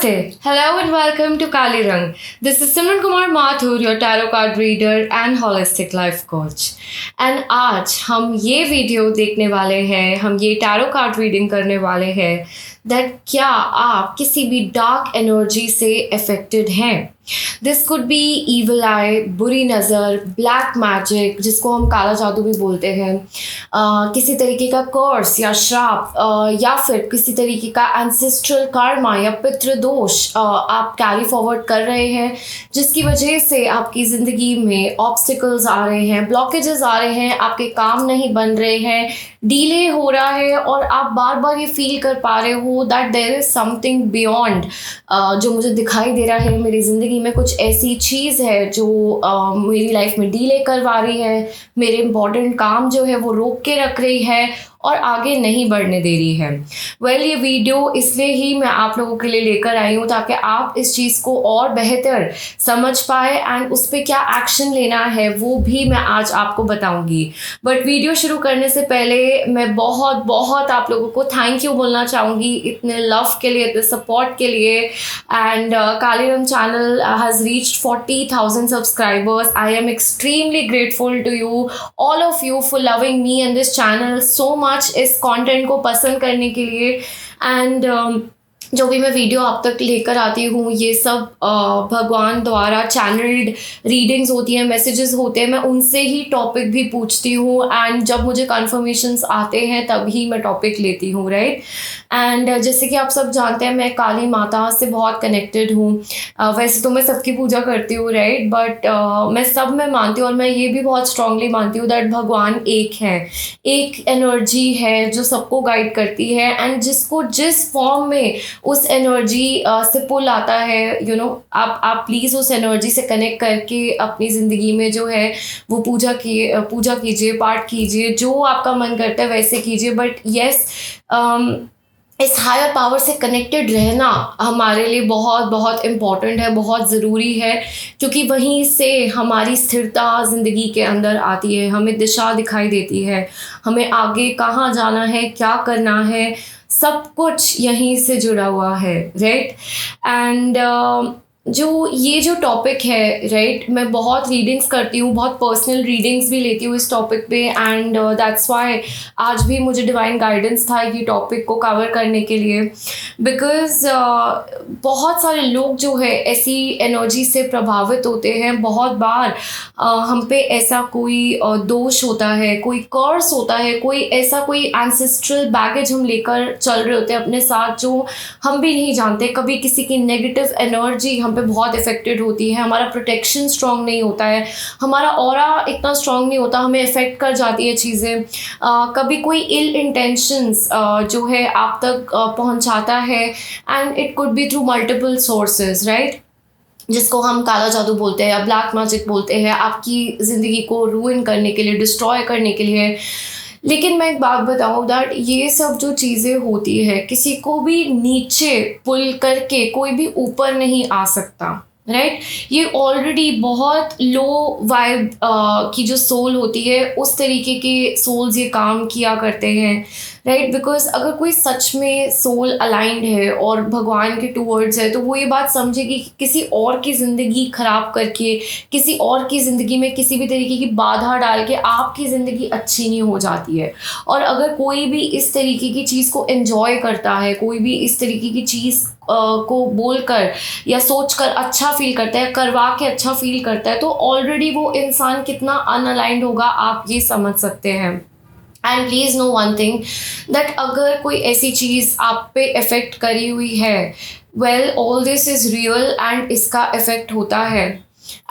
Namaste. Hello and welcome to Kali Rang. This is Simran Kumar Mathur, your tarot card reader and holistic life coach. And आज हम ये video देखने वाले हैं, हम ये टैरो कार्ड रीडिंग करने वाले हैं दैट क्या आप किसी भी डार्क एनर्जी से अफेक्टेड हैं. दिस कुड बी ईवल आई, बुरी नज़र, ब्लैक मैजिक जिसको हम काला जादू भी बोलते हैं, किसी तरीके का कर्स या श्राप, या फिर किसी तरीके का एंसेस्ट्रल कर्मा या पितृदोष आप कैरी फॉरवर्ड कर रहे हैं, जिसकी वजह से आपकी ज़िंदगी में ऑब्स्टिकल्स आ रहे हैं, ब्लॉकेजेस आ रहे हैं, आपके काम नहीं बन रहे हैं, डिले हो रहा है और आप बार बार ये फील कर पा रहे हो that there is something beyond. जो मुझे दिखाई दे रहा है मेरी ज़िंदगी में कुछ ऐसी चीज़ है जो मेरी लाइफ में डिले करवा रही है, मेरे इम्पॉर्टेंट काम जो है वो रोक के रख रही है और आगे नहीं बढ़ने दे रही है. ये वीडियो इसलिए ही मैं आप लोगों के लिए लेकर आई हूँ ताकि आप इस चीज़ को और बेहतर समझ पाए एंड उस पर क्या एक्शन लेना है वो भी मैं आज आपको बताऊँगी. बट वीडियो शुरू करने से पहले मैं बहुत बहुत आप लोगों को थैंक यू बोलना चाहूँगी इतने लव के लिए, इतने सपोर्ट के लिए. एंड काली रंग channel has reached 40,000 subscribers. I am extremely grateful to you, all of you, for loving me and this channel so much, इस कंटेंट को पसंद करने के लिए. एंड जो भी मैं वीडियो आप तक लेकर आती हूँ ये सब भगवान द्वारा चैनल्ड रीडिंग्स होती हैं, मैसेजेस होते हैं, मैं उनसे ही टॉपिक भी पूछती हूँ एंड जब मुझे कन्फर्मेशंस आते हैं तभी मैं टॉपिक लेती हूँ, राइट. एंड जैसे कि आप सब जानते हैं मैं काली माता से बहुत कनेक्टेड हूँ. वैसे तो मैं सबकी पूजा करती हूँ, राइट, बट मैं सब में मानती हूँ और मैं ये भी बहुत स्ट्रांगली मानती हूँ दैट भगवान एक है, एक एनर्जी है जो सबको गाइड करती है एंड जिसको जिस फॉर्म में उस एनर्जी से पुल आता है, यू नो, आप प्लीज़ उस एनर्जी से कनेक्ट करके अपनी ज़िंदगी में जो है वो पूजा कीजिए, पाठ कीजिए, जो आपका मन करता है वैसे कीजिए. बट येस, इस हायर पावर से कनेक्टेड रहना हमारे लिए बहुत बहुत इम्पॉर्टेंट है, बहुत ज़रूरी है, क्योंकि वहीं से हमारी स्थिरता ज़िंदगी के अंदर आती है, हमें दिशा दिखाई देती है, हमें आगे कहाँ जाना है, क्या करना है, सब कुछ यहीं से जुड़ा हुआ है, राइट. एंड जो टॉपिक है, राइट, मैं बहुत रीडिंग्स करती हूँ, बहुत पर्सनल रीडिंग्स भी लेती हूँ इस टॉपिक पे एंड दैट्स वाई आज भी मुझे डिवाइन गाइडेंस था ये टॉपिक को कवर करने के लिए. बिकॉज बहुत सारे लोग जो है ऐसी एनर्जी से प्रभावित होते हैं. बहुत बार हम पे ऐसा कोई दोष होता है, कोई कर्स होता है, कोई एंसेस्ट्रल बैगेज हम लेकर चल रहे होते हैं अपने साथ जो हम भी नहीं जानते. कभी किसी की नेगेटिव एनर्जी हम पे बहुत इफेक्टेड होती है, हमारा प्रोटेक्शन स्ट्रांग नहीं होता है, हमारा ऑरा इतना स्ट्रांग नहीं होता, हमें इफेक्ट कर जाती है चीज़ें. कभी कोई इल इंटेंशंस जो है आप तक पहुंचाता है and it could be through multiple sources, right, जिसको हम काला जादू बोलते हैं या ब्लैक मैजिक बोलते हैं, आपकी ज़िंदगी को रूइन करने के लिए, डिस्ट्रॉय करने के लिए. लेकिन मैं एक बात बताऊँ दैट ये सब जो चीज़ें होती है किसी को भी नीचे पुल करके कोई भी ऊपर नहीं आ सकता, राइट. ये ऑलरेडी बहुत लो वाइब की जो सोल होती है उस तरीके के सोल्स ये काम किया करते हैं, राइट. बिकॉज अगर कोई सच में सोल अलाइंड है और भगवान के टूवर्ड्स है तो वो ये बात समझेगी कि किसी और की ज़िंदगी ख़राब करके, किसी और की ज़िंदगी में किसी भी तरीके की बाधा डाल के आपकी ज़िंदगी अच्छी नहीं हो जाती है. और अगर कोई भी इस तरीके की चीज़ को एंजॉय करता है, कोई भी इस तरीके की चीज़ को बोलकर या सोचकर अच्छा फील करता है, करवा के अच्छा फील करता है, तो ऑलरेडी वो इंसान कितना अनअलाइंड होगा आप ये समझ सकते हैं. And please know one thing that अगर कोई ऐसी चीज़ आप पे इफ़ेक्ट करी हुई है, well, all this is real and इसका इफ़ेक्ट होता है.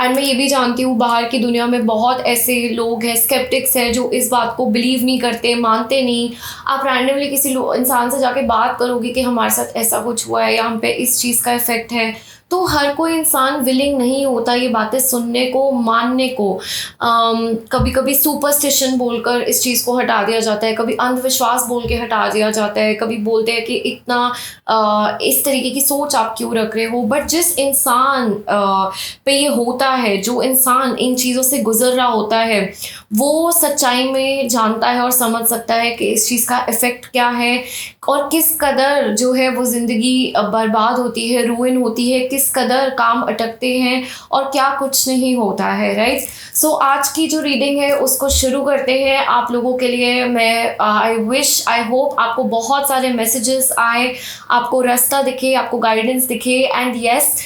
एंड मैं ये भी जानती हूँ बाहर की दुनिया में बहुत ऐसे लोग हैं, स्केप्टिक्स हैं, जो इस बात को बिलीव नहीं करते, मानते नहीं. आप रैंडमली किसी इंसान से जाके बात करोगे कि हमारे साथ ऐसा कुछ हुआ है या हम पे इस चीज़ का इफ़ेक्ट है, तो हर कोई इंसान विलिंग नहीं होता ये बातें सुनने को, मानने को. कभी कभी सुपरस्टिशन बोलकर इस चीज़ को हटा दिया जाता है, कभी अंधविश्वास बोल के हटा दिया जाता है, कभी बोलते हैं कि इतना इस तरीके की सोच आप क्यों रख रहे हो. बट जिस इंसान पे ये होता है, जो इंसान इन चीज़ों से गुजर रहा होता है, वो सच्चाई में जानता है और समझ सकता है कि इस चीज़ का इफ़ेक्ट क्या है और किस कदर जो है वो ज़िंदगी बर्बाद होती है, रूइन होती है, किस कदर काम अटकते हैं और क्या कुछ नहीं होता है, राइट? सो आज की जो रीडिंग है उसको शुरू करते हैं। आप लोगों के लिए मैं आई होप आपको बहुत सारे मैसेजेस आए, आपको रास्ता दिखे, आपको गाइडेंस दिखे एंड येस,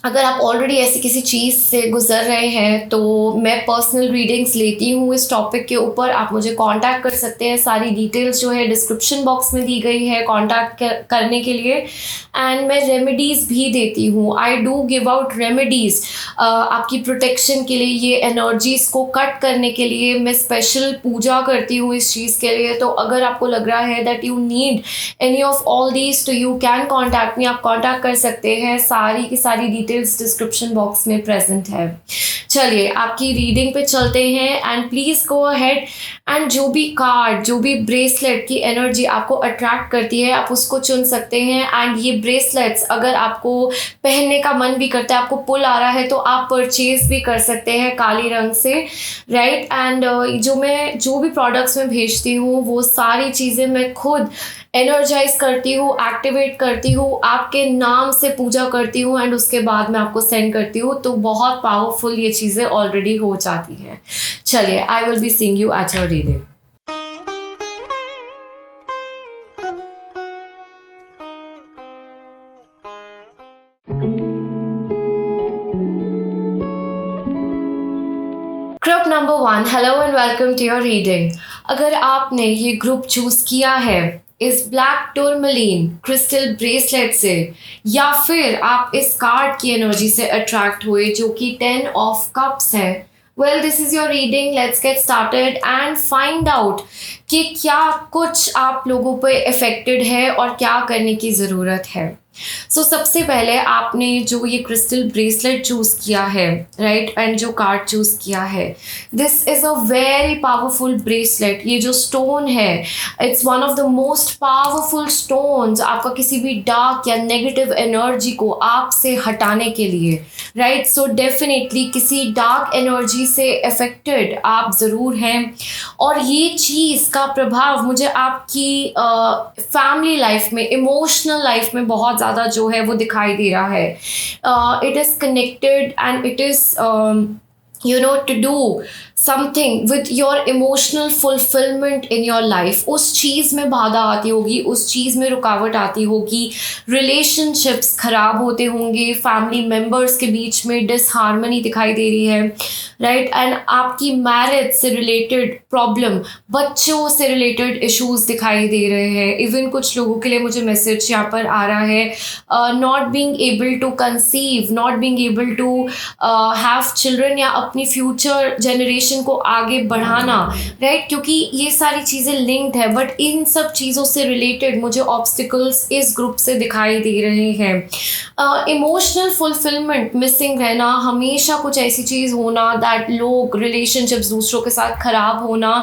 अगर आप ऑलरेडी ऐसी किसी चीज़ से गुजर रहे हैं तो मैं पर्सनल रीडिंग्स लेती हूँ इस टॉपिक के ऊपर। आप मुझे कांटेक्ट कर सकते हैं, सारी डिटेल्स जो है डिस्क्रिप्शन बॉक्स में दी गई है कांटेक्ट करने के लिए। एंड मैं रेमेडीज़ भी देती हूँ, I do give out remedies आपकी प्रोटेक्शन के लिए, ये एनर्जीज़ को कट करने के लिए मैं स्पेशल पूजा करती हूँ इस चीज़ के लिए। तो अगर आपको लग रहा है that you need any of all these तो यू कैन कॉन्टैक्ट मी, आप कॉन्टैक्ट कर सकते हैं। सारी की सारी डिटेल्स डिस्क्रिप्शन बॉक्स में प्रेजेंट है। चलिए आपकी रीडिंग पे चलते हैं and please go ahead and जो भी कार्ड, जो भी ब्रेसलेट की एनर्जी आपको अट्रैक्ट करती है आप उसको चुन सकते हैं। एंड ये ब्रेसलेट्स अगर आपको पहनने का मन भी करता है, आपको पुल आ रहा है तो आप परचेज भी कर सकते हैं काली रंग से, राइट? एंड जो भी प्रोडक्ट्स मैं भेजती हूँ वो सारी चीज़ें मैं खुद एनर्जाइज करती हूँ, एक्टिवेट करती हूँ, आपके नाम से पूजा करती हूँ एंड उसके बाद मैं आपको सेंड करती हूँ। तो बहुत पावरफुल ये चीज़ें ऑलरेडी हो जाती हैं। चलिए I will be seeing you at your reading. Group number 1, hello and welcome to your reading. अगर आपने ये ग्रुप चूज किया है इस ब्लैक टूरमलीन क्रिस्टल ब्रेसलेट से, या फिर आप इस कार्ड की एनर्जी से अट्रैक्ट हुए जो कि 10 ऑफ कप्स है, well this is your reading. Let's get started and find out कि क्या कुछ आप लोगों पे इफेक्टेड है और क्या करने की ज़रूरत है। सबसे पहले आपने जो ये क्रिस्टल ब्रेसलेट चूज किया है, राइट, एंड जो कार्ड चूज किया है, this is a very powerful bracelet. ये जो स्टोन है it's one of the most powerful stones आपका किसी भी डार्क या नेगेटिव एनर्जी को आपसे हटाने के लिए, राइट? सो डेफिनेटली किसी डार्क एनर्जी से अफेक्टेड आप ज़रूर हैं और ये चीज़ का प्रभाव मुझे आपकी फैमिली लाइफ में, इमोशनल लाइफ में बहुत ज़्यादा जो है वो दिखाई दे रहा है। It is connected and it is to do something with your emotional fulfillment in your life। उस चीज़ में बाधा आती होगी, उस चीज़ में रुकावट आती होगी, रिलेशनशिप्स खराब होते होंगे, फैमिली मेम्बर्स के बीच में डिसहार्मनी दिखाई दे रही है, राइट? एंड आपकी मैरिज से रिलेटेड प्रॉब्लम, बच्चों से रिलेटेड इश्यूज दिखाई दे रहे हैं। इवन कुछ लोगों के लिए मुझे मैसेज यहाँ पर आ रहा है, not being able to conceive, not being able to have children, या अपनी फ्यूचर जनरेशन को आगे बढ़ाना, राइट? क्योंकि ये सारी चीज़ें लिंक्ड है, बट इन सब चीज़ों से रिलेटेड मुझे ऑब्स्टिकल्स इस ग्रुप से दिखाई दे रहे हैं। इमोशनल फुलफिलमेंट मिसिंग रहना, हमेशा कुछ ऐसी चीज़ होना दैट लोग, रिलेशनशिप्स दूसरों के साथ खराब होना,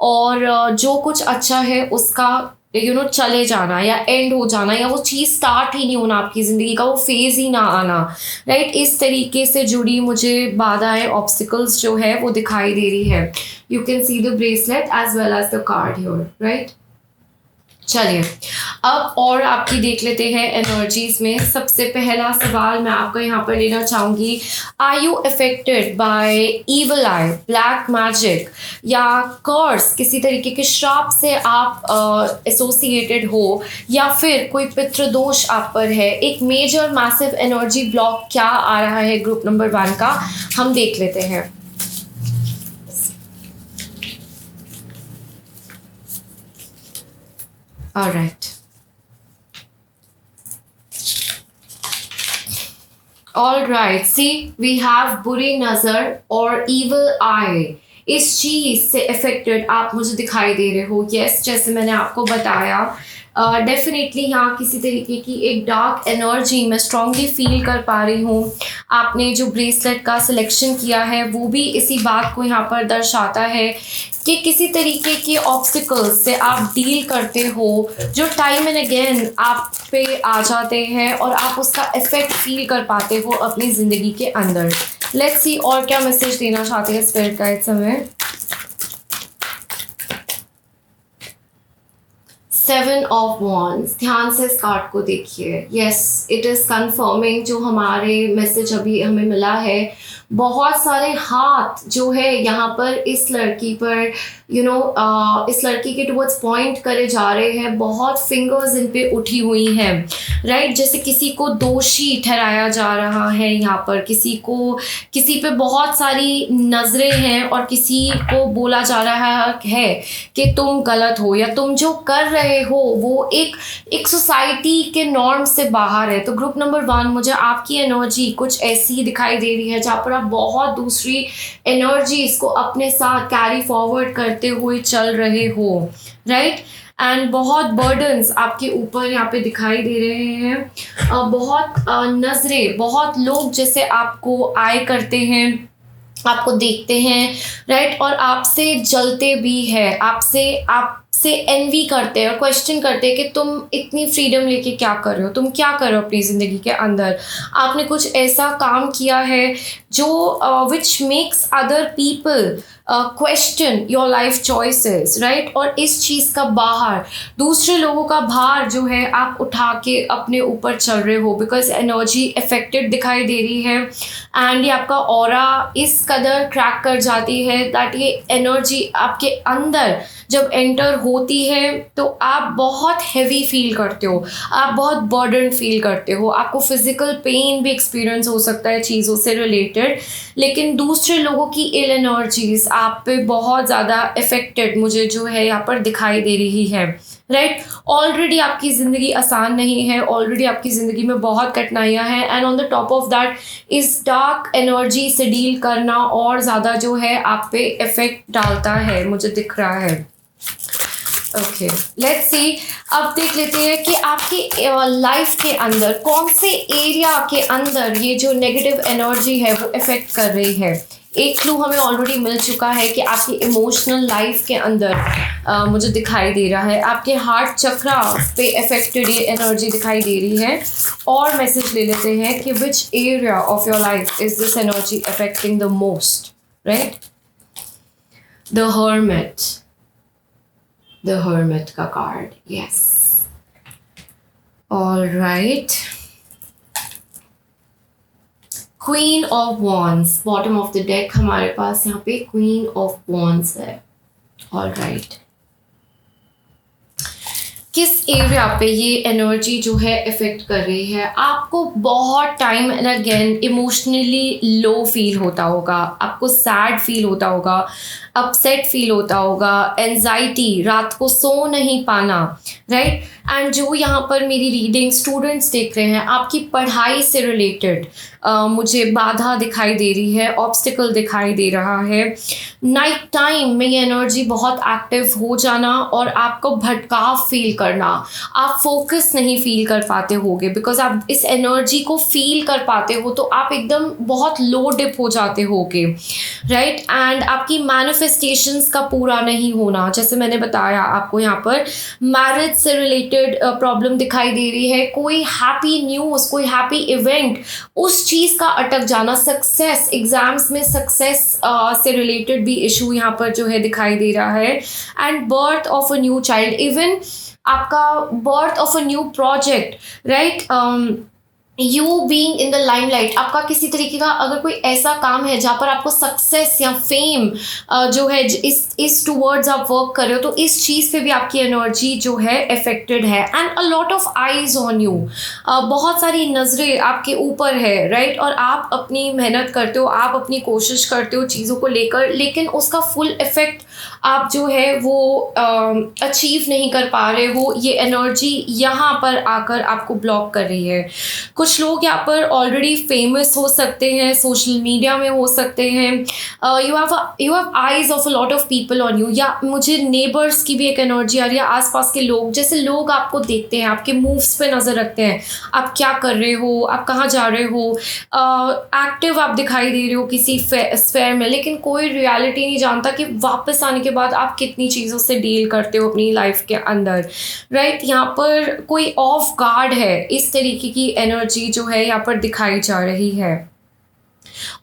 और जो कुछ अच्छा है उसका चले जाना या एंड हो जाना, या वो चीज़ स्टार्ट ही नहीं होना, आपकी ज़िंदगी का वो फेज़ ही ना आना, राइट? इस तरीके से जुड़ी मुझे बाधाएं, ऑब्स्टिकल्स जो है वो दिखाई दे रही है। You can see the bracelet as well as the card here, right? चलिए अब और आपकी देख लेते हैं एनर्जीज में। सबसे पहला सवाल मैं आपका यहाँ पर लेना चाहूँगी, are you affected by evil eye, black magic या कर्स, किसी तरीके के श्राप से आप एसोसिएटेड हो, या फिर कोई पितृदोष आप पर है? एक मेजर मैसिव एनर्जी ब्लॉक क्या आ रहा है ग्रुप नंबर 1 का, हम देख लेते हैं। All right. All right. See, we have बुरी नज़र और evil eye। इस चीज़ से affected आप मुझे दिखाई दे रहे हो। Yes, जैसे मैंने आपको बताया, डेफिनेटली यहाँ किसी तरीके की एक डार्क एनर्जी मैं स्ट्रांगली फील कर पा रही हूँ। आपने जो ब्रेसलेट का सिलेक्शन किया है वो भी इसी बात को यहाँ पर दर्शाता है कि किसी तरीके के ऑब्स्टिकल्स से आप डील करते हो जो टाइम एंड अगेन आप पे आ जाते हैं और आप उसका इफेक्ट फील कर पाते हो अपनी ज़िंदगी के अंदर। लेट्स सी और क्या मैसेज देना चाहते हैं स्पिरिट गाइड्स हमें। 7 ऑफ वॉन्ड्स, ध्यान से इस कार्ड को देखिए। यस, इट इज़ कंफर्मिंग जो हमारे मैसेज अभी हमें मिला है। बहुत सारे हाथ जो है यहाँ पर इस लड़की पर इस लड़की के टुवर्ड्स पॉइंट करे जा रहे हैं। बहुत फिंगर्स इन पे उठी हुई हैं, राइट। जैसे किसी को दोषी ठहराया जा रहा है यहाँ पर, किसी पे बहुत सारी नज़रें हैं और किसी को बोला जा रहा है कि तुम गलत हो या तुम जो कर रहे हो वो एक सोसाइटी के नॉर्म से बाहर है। तो ग्रुप नंबर 1, मुझे आपकी एनर्जी कुछ ऐसी ही दिखाई दे रही है जहाँ पर आप बहुत दूसरी एनर्जीज को अपने साथ कैरी फॉरवर्ड करते हुए चल रहे हो, राइट। एंड बहुत बर्डन्स आपके ऊपर यहाँ पे दिखाई दे रहे हैं। बहुत नज़रें, बहुत लोग जैसे आपको आए करते हैं, आपको देखते हैं, राइट, और आपसे जलते भी है, आपसे एनवी करते हैं और क्वेश्चन करते हैं कि तुम इतनी फ्रीडम लेके क्या कर रहे हो, तुम क्या कर रहे हो अपनी ज़िंदगी के अंदर। आपने कुछ ऐसा काम किया है जो which makes other people question your life choices, right. और इस चीज़ का बाहर दूसरे लोगों का भार जो है आप उठा के अपने ऊपर चल रहे हो, बिकॉज एनर्जी अफेक्टेड दिखाई दे रही है। एंड ये आपका ऑरा इस कदर क्रैक कर जाती है दैट ये एनर्जी आपके अंदर जब एंटर होती है तो आप बहुत हैवी फील करते हो, आप बहुत बर्डन फील करते हो, आपको फिजिकल पेन भी एक्सपीरियंस हो सकता है चीज़ों से रिलेटेड। लेकिन दूसरे लोगों की इल एनर्जीज आप पे बहुत ज़्यादा इफेक्टेड मुझे जो है यहाँ पर दिखाई दे रही है, राइट। ऑलरेडी आपकी ज़िंदगी आसान नहीं है, ऑलरेडी आपकी ज़िंदगी में बहुत कठिनाइयाँ हैं, and on the top of that इस डार्क एनर्जी से डील करना और ज़्यादा जो है आप पे इफेक्ट डालता है, मुझे दिख रहा है। ओके, लेट्स सी, अब देख लेते हैं कि आपकी लाइफ के अंदर कौन से एरिया के अंदर ये जो नेगेटिव एनर्जी है वो इफेक्ट कर रही है। एक क्लू हमें ऑलरेडी मिल चुका है कि आपकी इमोशनल लाइफ के अंदर मुझे दिखाई दे रहा है, आपके हार्ट चक्रा पे इफेक्टेड ये एनर्जी दिखाई दे रही है। और मैसेज ले लेते हैं कि which area of your life is this energy affecting the most, right. The hermit का card, yes, all right. Queen of wands, bottom of the deck हमारे पास यहाँ पे क्वीन ऑफ वॉन्ड्स है, ऑल राइट। किस एरिया पे ये energy जो है इफेक्ट कर रही है? आपको बहुत time and again emotionally low feel होता होगा, आपको सैड फील होता होगा, अपसेट फील होता होगा, एंजाइटी, रात को सो नहीं पाना, राइट। एंड जो यहाँ पर मेरी रीडिंग स्टूडेंट्स देख रहे हैं, आपकी पढ़ाई से रिलेटेड मुझे बाधा दिखाई दे रही है, ऑब्स्टिकल दिखाई दे रहा है। नाइट टाइम में ये एनर्जी बहुत एक्टिव हो जाना और आपको भटकाव फील करना, आप फोकस नहीं फील कर पाते होगे, बिकॉज आप इस एनर्जी को फील कर पाते हो तो आप एकदम बहुत लो डिप हो जाते होगे, राइट। एंड आपकी मैनिफेस्टेशंस का पूरा नहीं होना, जैसे मैंने बताया आपको यहाँ पर मैरिज से रिलेटेड प्रॉब्लम दिखाई दे रही है, कोई हैप्पी न्यूज़, कोई हैप्पी इवेंट, उस चीज़ का अटक जाना, सक्सेस, एग्जाम्स में सक्सेस से रिलेटेड भी इशू यहाँ पर जो है दिखाई दे रहा है। And birth of a new child, even आपका birth of a new project, right. You being in the limelight, आपका किसी तरीके का अगर कोई ऐसा काम है जहाँ पर आपको सक्सेस या फेम जो है इस टूवर्ड्स आप वर्क कर रहे हो, तो इस चीज़ पे भी आपकी एनर्जी जो है अफेक्टेड है। And a lot of eyes on you, बहुत सारी नज़रें आपके ऊपर है, राइट। और आप अपनी मेहनत करते हो, आप अपनी कोशिश करते हो चीज़ों को लेकर, लेकिन उसका फुल इफेक्ट आप जो है वो अचीव नहीं कर पा रहे हो। ये एनर्जी यहाँ पर आकर आपको ब्लॉक कर रही है। कुछ लोग यहाँ पर ऑलरेडी फेमस हो सकते हैं, सोशल मीडिया में हो सकते हैं, you have eyes of a lot of people on you, या मुझे नेबर्स की भी एक एनर्जी आ रही है, आसपास के लोग, जैसे लोग आपको देखते हैं, आपके मूव्स पे नज़र रखते हैं, आप क्या कर रहे हो, आप कहाँ जा रहे हो, एक्टिव आप दिखाई दे रहे हो किसी स्फेयर में, लेकिन कोई रियलिटी नहीं जानता कि वापस आने के बाद आप कितनी चीज़ों से डील करते हो अपनी लाइफ के अंदर, राइट। यहाँ पर कोई ऑफ गार्ड है, इस तरीके की एनर्जी जो है यहाँ पर दिखाई जा रही है।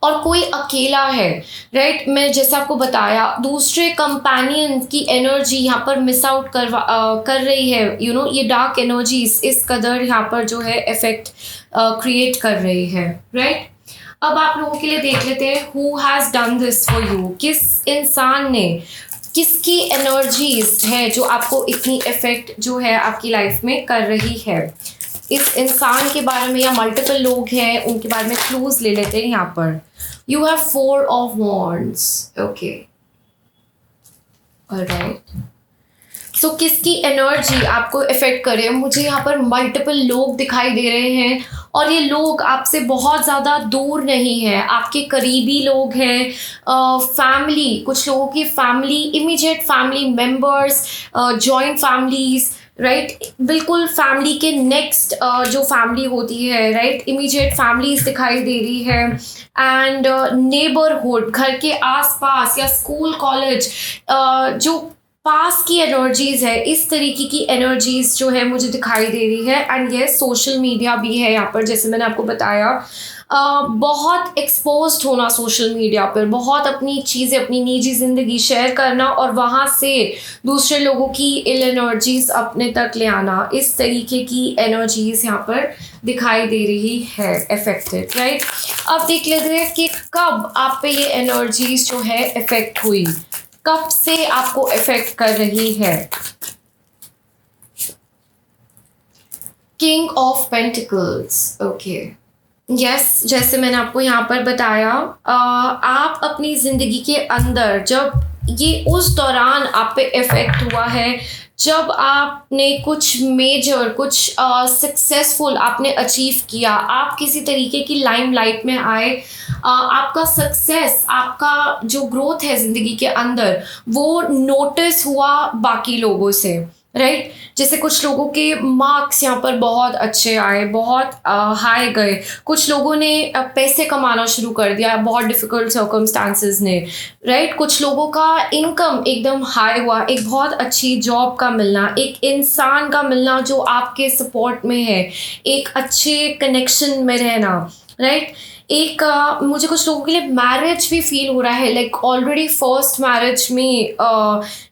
और कोई अकेला है, राइट। मैं जैसे आपको बताया, दूसरे कंपेनियन की एनर्जी यहाँ पर मिस आउट कर रही है, ये डार्क एनर्जीज इस कदर यहाँ पर जो है इफेक्ट क्रिएट कर रही है, राइट। अब आप लोगों के लिए देख लेते हैं who has done this for you. किस इंसान ने, किसकी एनर्जीज है जो आपको इतनी इफेक्ट जो है आपकी लाइफ में कर रही है। इस इंसान के बारे में या मल्टीपल लोग हैं उनके बारे में क्लूज ले लेते हैं यहाँ पर। You have 4 of wands, okay, alright. So किसकी एनर्जी आपको इफेक्ट करे, मुझे यहाँ पर मल्टीपल लोग दिखाई दे रहे हैं और ये लोग आपसे बहुत ज़्यादा दूर नहीं है, आपके करीबी लोग हैं, फैमिली, कुछ लोगों की family, immediate family members, joint families, right. बिल्कुल फैमिली के नेक्स्ट जो फैमिली होती है, राइट, इमीडिएट फैमिलीज दिखाई दे रही है। एंड नेबरहुड, घर के आसपास या स्कूल कॉलेज, जो पास की एनर्जीज है, इस तरीके की एनर्जीज जो है मुझे दिखाई दे रही है। एंड ये सोशल मीडिया भी है यहाँ पर, जैसे मैंने आपको बताया, बहुत एक्सपोज्ड होना सोशल मीडिया पर, बहुत अपनी चीज़ें, अपनी निजी ज़िंदगी शेयर करना और वहाँ से दूसरे लोगों की इल एनर्जीज अपने तक ले आना, इस तरीके की एनर्जीज यहाँ पर दिखाई दे रही है इफेक्टेड, राइट। अब देख लेते हैं कि कब आप पे ये एनर्जीज जो है इफेक्ट हुई, कब से आपको इफेक्ट कर रही है। King of pentacles, okay, yes, जैसे मैंने आपको यहाँ पर बताया, आप अपनी ज़िंदगी के अंदर जब ये उस दौरान आप पे इफ़ेक्ट हुआ है जब आपने कुछ मेजर, कुछ सक्सेसफुल आपने अचीव किया, आप किसी तरीके की लाइमलाइट में आए, आपका सक्सेस, आपका जो ग्रोथ है ज़िंदगी के अंदर वो नोटिस हुआ बाकी लोगों से, राइट। जैसे कुछ लोगों के मार्क्स यहाँ पर बहुत अच्छे आए, बहुत हाई गए, कुछ लोगों ने पैसे कमाना शुरू कर दिया बहुत डिफ़िकल्ट सर्कमस्टांसेस ने, राइट। कुछ लोगों का इनकम एकदम हाई हुआ, एक बहुत अच्छी जॉब का मिलना, एक इंसान का मिलना जो आपके सपोर्ट में है, एक अच्छे कनेक्शन में रहना, राइट। एक मुझे कुछ लोगों के लिए मैरिज भी फील हो रहा है, लाइक ऑलरेडी फर्स्ट मैरिज में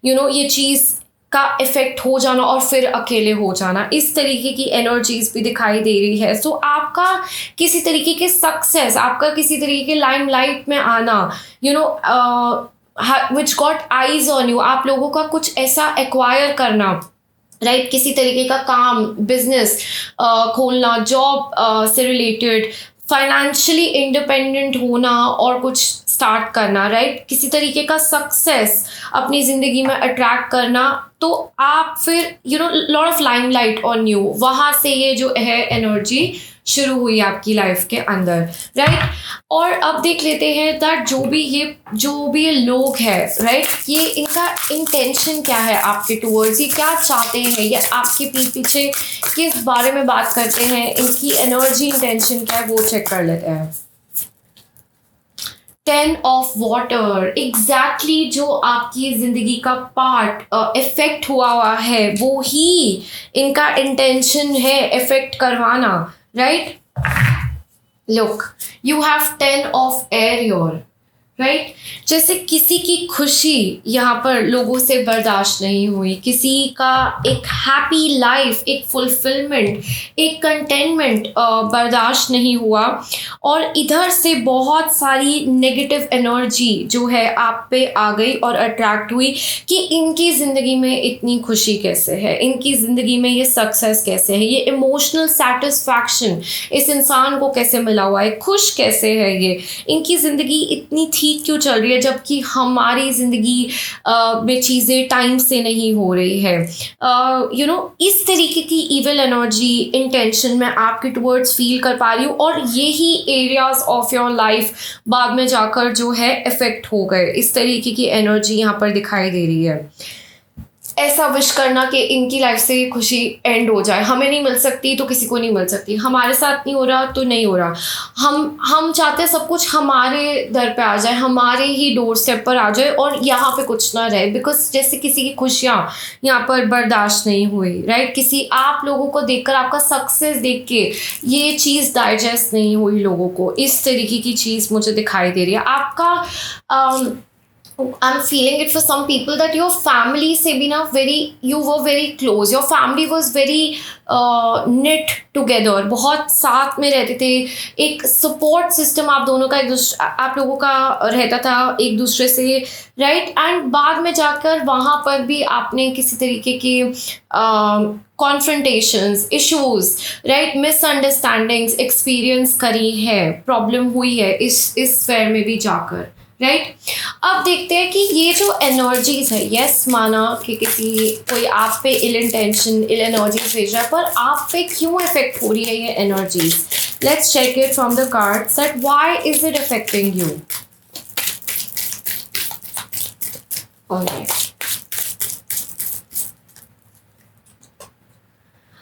ये चीज़ का इफेक्ट हो जाना और फिर अकेले हो जाना, इस तरीके की एनर्जीज भी दिखाई दे रही है। सो आपका किसी तरीके के सक्सेस, आपका किसी तरीके के लाइमलाइट में आना, which got eyes on you, आप लोगों का कुछ ऐसा एक्वायर करना, राइट, किसी तरीके का काम, बिजनेस खोलना, जॉब से रिलेटेड, फाइनेंशियली इंडिपेंडेंट होना और कुछ स्टार्ट करना, राइट, किसी तरीके का सक्सेस अपनी ज़िंदगी में अट्रैक्ट करना, तो आप फिर lot of limelight on you, वहाँ से ये जो है एनर्जी शुरू हुई आपकी लाइफ के अंदर, राइट। और अब देख लेते हैं दैट जो भी ये लोग हैं, राइट, ये इनका इंटेंशन क्या है आपके टूवर्ड्स, ये क्या चाहते हैं, या आपके पीछे किस बारे में बात करते हैं, इनकी एनर्जी इंटेंशन क्या है वो चेक कर लेते हैं। 10 ऑफ वाटर, एग्जैक्टली जो आपकी ज़िंदगी का पार्ट इफेक्ट हुआ है वो ही इनका इंटेंशन है इफेक्ट करवाना, right. Look, you have 10 of air your, right. जैसे किसी की खुशी यहाँ पर लोगों से बर्दाश्त नहीं हुई, किसी का एक हैप्पी लाइफ, एक फुलफिलमेंट, एक कंटेनमेंट बर्दाश्त नहीं हुआ, और इधर से बहुत सारी नेगेटिव एनर्जी जो है आप पे आ गई और अट्रैक्ट हुई कि इनकी ज़िंदगी में इतनी खुशी कैसे है, इनकी ज़िंदगी में ये सक्सेस कैसे है, ये इमोशनल सेटिस्फैक्शन इस इंसान को कैसे मिला हुआ है, खुश कैसे है ये, इनकी ज़िंदगी इतनी ठीक क्यों चल रही है जबकि हमारी ज़िंदगी में चीज़ें टाइम से नहीं हो रही है। इस तरीके की इविल एनर्जी इंटेंशन में आपके टुवर्ड्स फील कर पा रही हूँ, और यही एरियाज ऑफ योर लाइफ बाद में जाकर जो है इफेक्ट हो गए, इस तरीके की एनर्जी यहाँ पर दिखाई दे रही है। ऐसा विश करना कि इनकी लाइफ से खुशी एंड हो जाए, हमें नहीं मिल सकती तो किसी को नहीं मिल सकती, हमारे साथ नहीं हो रहा तो नहीं हो रहा। हम चाहते हैं सब कुछ हमारे दर पे आ जाए, हमारे ही डोर स्टेप पर आ जाए और यहाँ पे कुछ ना रहे, बिकॉज जैसे किसी की खुशियाँ यहाँ पर बर्दाश्त नहीं हुई, राइट, किसी आप लोगों को देखकर, आपका सक्सेस देख के ये चीज़ डाइजेस्ट नहीं हुई लोगों को, इस तरीके की चीज़ मुझे दिखाई दे रही है आपका। I'm feeling it for some people that your family से भी ना you were very close, your family was very knit together, बहुत साथ में रहते थे, एक support system आप दोनों का आप लोगों का रहता था एक दूसरे से, राइट। एंड बाद में जाकर वहाँ पर भी आपने किसी तरीके के कॉन्फ्रंटेशंस, इश्यूज, राइट, मिसअंडरस्टैंडिंग्स एक्सपीरियंस करी है, प्रॉब्लम हुई है इस फेयर में भी जाकर, राइट। अब देखते हैं कि ये जो एनर्जीज है, यस माना कि कोई आप पे इल इंटेंशन, इल एनर्जीज भेज रहा है, पर आप पे क्यों इफेक्ट हो रही है ये energies. Let's check it from the cards that why is it affecting you. Alright,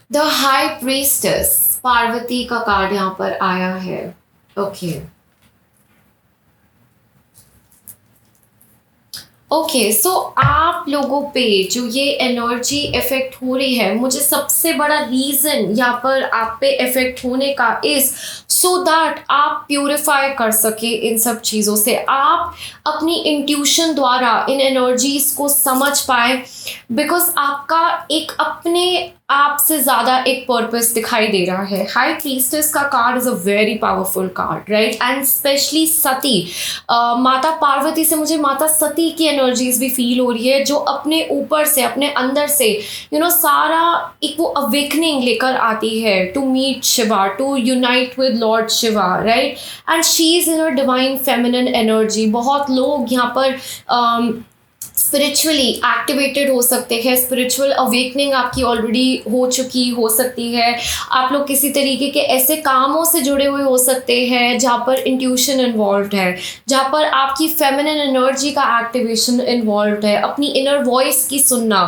the high priestess, Parvati का कार्ड यहाँ पर आया है। ओके ओके, सो आप लोगों पे जो ये एनर्जी इफेक्ट हो रही है, मुझे सबसे बड़ा रीज़न यहाँ पर आप पे इफेक्ट होने का इस सो दैट आप प्यूरिफाई कर सके इन सब चीज़ों से, आप अपनी इंट्यूशन द्वारा इन एनर्जीज को समझ पाए, बिकॉज आपका एक अपने आप से ज़्यादा एक पर्पस दिखाई दे रहा है। हाई प्रीस्टेस का card is a very powerful card, right, and specially Sati, माता पार्वती से मुझे माता सती की एनर्जीज भी फील हो रही है, जो अपने ऊपर से, अपने अंदर से सारा एक वो अवेकनिंग लेकर आती है to meet Shiva, to unite with lord Shiva, right, and she is in a divine feminine energy. बहुत लोग यहाँ पर स्पिरिचुअली एक्टिवेटेड हो सकते हैं, स्पिरिचुअल अवेकनिंग आपकी ऑलरेडी हो चुकी हो सकती है, आप लोग किसी तरीके के ऐसे कामों से जुड़े हुए हो सकते हैं जहाँ पर इंट्यूशन इन्वॉल्व है, जहाँ पर आपकी फेमिनिन एनर्जी का एक्टिवेशन इन्वॉल्व है, अपनी इनर वॉइस की सुनना,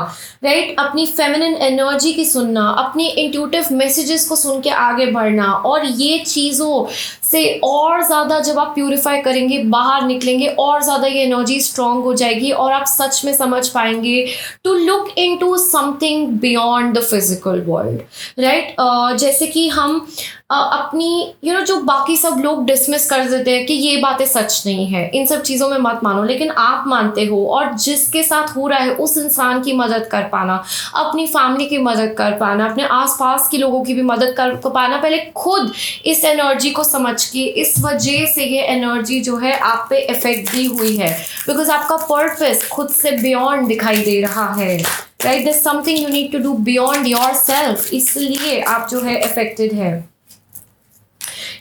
राइट, अपनी फेमिनिन एनर्जी की सुनना, अपने इंट्यूटिव मैसेजेस को सुन के आगे बढ़ना, और ये चीज़ों से और ज़्यादा जब आप प्यूरिफाई करेंगे, बाहर निकलेंगे, और ज़्यादा ये एनर्जी स्ट्रॉन्ग हो जाएगी और आप सच में समझ पाएंगे to look into something beyond the physical world, right. जैसे कि हम अपनी जो बाकी सब लोग डिसमिस कर देते हैं कि ये बातें सच नहीं है, इन सब चीज़ों में मत मानो, लेकिन आप मानते हो, और जिसके साथ हो रहा है उस इंसान की मदद कर पाना, अपनी फैमिली की मदद कर पाना, अपने आसपास के लोगों की भी मदद कर पाना, पहले खुद इस एनर्जी को समझ के, इस वजह से ये एनर्जी जो है आप पे इफेक्ट भी हुई है, बिकॉज आपका पर्पस खुद से बियॉन्ड दिखाई दे रहा है, right, there something you need to do beyond yourself, इसलिए आप जो है इफेक्टेड है।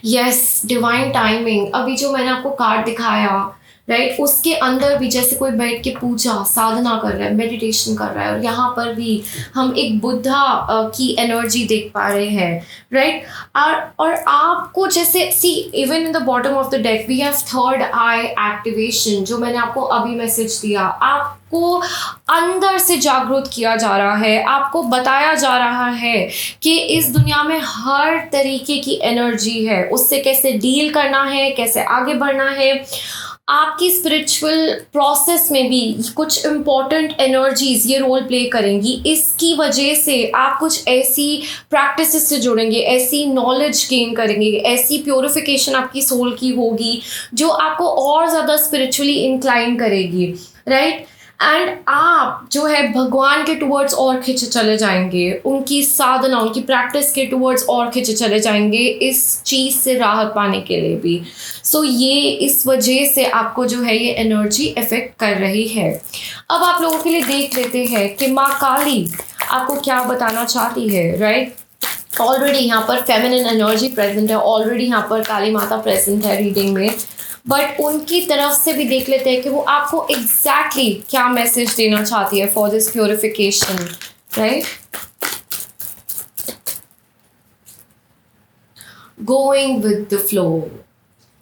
यस, डिवाइन टाइमिंग, अभी जो मैंने आपको कार्ड दिखाया, राइट, उसके अंदर भी जैसे कोई बैठ के पूजा साधना कर रहा है, मेडिटेशन कर रहा है, और यहाँ पर भी हम एक बुद्धा की एनर्जी देख पा रहे हैं, राइट, और आपको जैसे see even in the bottom of the deck we have third eye activation, जो मैंने आपको अभी मैसेज दिया, आपको अंदर से जागरूक किया जा रहा है, आपको बताया जा रहा है कि इस दुनिया में हर तरीके की एनर्जी है, उससे कैसे डील करना है, कैसे आगे बढ़ना है। आपकी स्पिरिचुअल प्रोसेस में भी कुछ इम्पॉर्टेंट एनर्जीज ये रोल प्ले करेंगी, इसकी वजह से आप कुछ ऐसी प्रैक्टिसेस से जुड़ेंगे, ऐसी नॉलेज गेन करेंगे, ऐसी प्योरिफिकेशन आपकी सोल की होगी जो आपको और ज़्यादा स्पिरिचुअली इंक्लाइन करेगी, राइट, एंड आप जो है भगवान के टूवर्ड्स और खिंचे चले जाएंगे, उनकी साधना, उनकी प्रैक्टिस के टूवर्ड्स और खिंचे चले जाएंगे, इस चीज़ से राहत पाने के लिए भी। सो ये इस वजह से आपको जो है ये एनर्जी इफेक्ट कर रही है। अब आप लोगों के लिए देख लेते हैं कि माँ काली आपको क्या बताना चाहती है, राइट। ऑलरेडी यहाँ पर फेमिनिन एनर्जी प्रेजेंट है, ऑलरेडी यहाँ पर काली माता प्रेजेंट है रीडिंग में, बट उनकी तरफ से भी देख लेते हैं कि वो आपको एग्जैक्टली क्या मैसेज देना चाहती है for this purification, right. Going with the flow,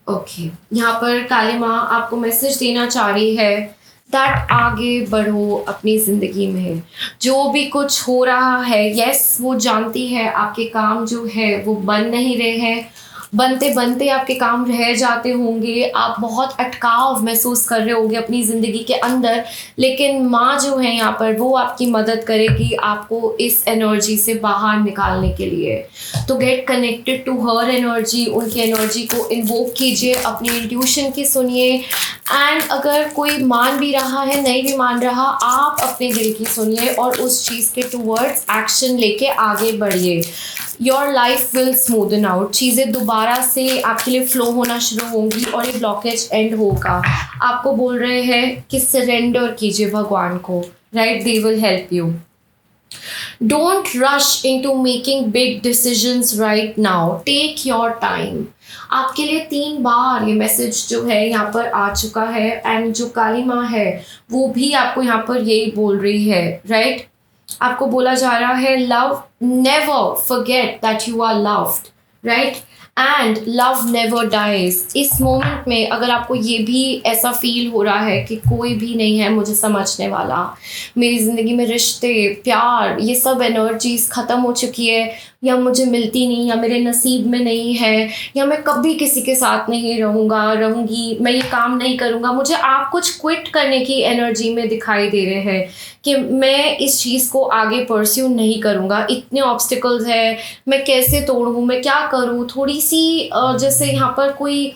okay, यहाँ पर काली माँ आपको मैसेज देना चाह रही है दैट आगे बढ़ो अपनी ज़िंदगी में। जो भी कुछ हो रहा है, यस वो जानती है आपके काम जो है वो बन नहीं रहे हैं, बनते बनते आपके काम रह जाते होंगे, आप बहुत अटकाव महसूस कर रहे होंगे अपनी ज़िंदगी के अंदर, लेकिन माँ जो है यहाँ पर वो आपकी मदद करेगी आपको इस एनर्जी से बाहर निकालने के लिए। तो get connected to her energy, उनकी एनर्जी को इन्वोक कीजिए, अपनी इंट्यूशन की सुनिए, एंड अगर कोई मान भी रहा है नहीं भी मान रहा, आप अपने दिल की सुनिए और उस चीज़ के टूवर्ड्स एक्शन लेके आगे बढ़िए। Your life will smoothen out, चीज़ें दोबारा से आपके लिए फ्लो होना शुरू होंगी और ये ब्लॉकेज एंड होगा। आपको बोल रहे हैं कि सरेंडर कीजिए भगवान को, right, they will help you. Don't rush into making big decisions right now. Take your time. आपके लिए 3 बार ये मैसेज जो है यहाँ पर आ चुका है, एंड जो काली माँ है वो भी आपको यहाँ पर यही बोल रही है, राइट? आपको बोला जा रहा है love never forget that you are loved, right? And love never dies. इस मोमेंट में अगर आपको ये भी ऐसा फील हो रहा है कि कोई भी नहीं है मुझे समझने वाला, मेरी ज़िंदगी में रिश्ते, प्यार, ये सब एनर्जीज ख़त्म हो चुकी है, या मुझे मिलती नहीं, या मेरे नसीब में नहीं है, या मैं कभी किसी के साथ नहीं रहूँगी, मैं ये काम नहीं करूँगा, मुझे आप कुछ क्विट करने की एनर्जी में दिखाई दे रहे हैं कि मैं इस चीज़ को आगे परस्यू नहीं करूँगा, इतने ऑब्स्टिकल्स हैं, मैं कैसे तोड़ूँ, मैं क्या करूँ, थोड़ी सी जैसे यहाँ पर कोई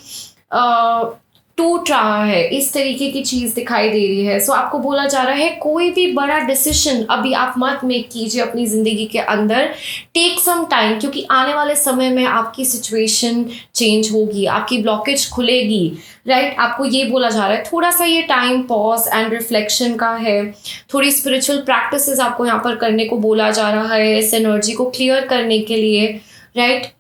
टूट रहा है, इस तरीके की चीज़ दिखाई दे रही है। सो आपको बोला जा रहा है कोई भी बड़ा डिसीजन अभी आप मत मेक कीजिए अपनी ज़िंदगी के अंदर, टेक सम टाइम, क्योंकि आने वाले समय में आपकी सिचुएशन चेंज होगी, आपकी ब्लॉकेज खुलेगी, राइट? आपको ये बोला जा रहा है थोड़ा सा ये टाइम पॉज एंड रिफ्लेक्शन का है, थोड़ी स्पिरिचुअल प्रैक्टिसेस आपको यहाँ पर करने को बोला जा रहा है इस एनर्जी को क्लियर करने के लिए, राइट?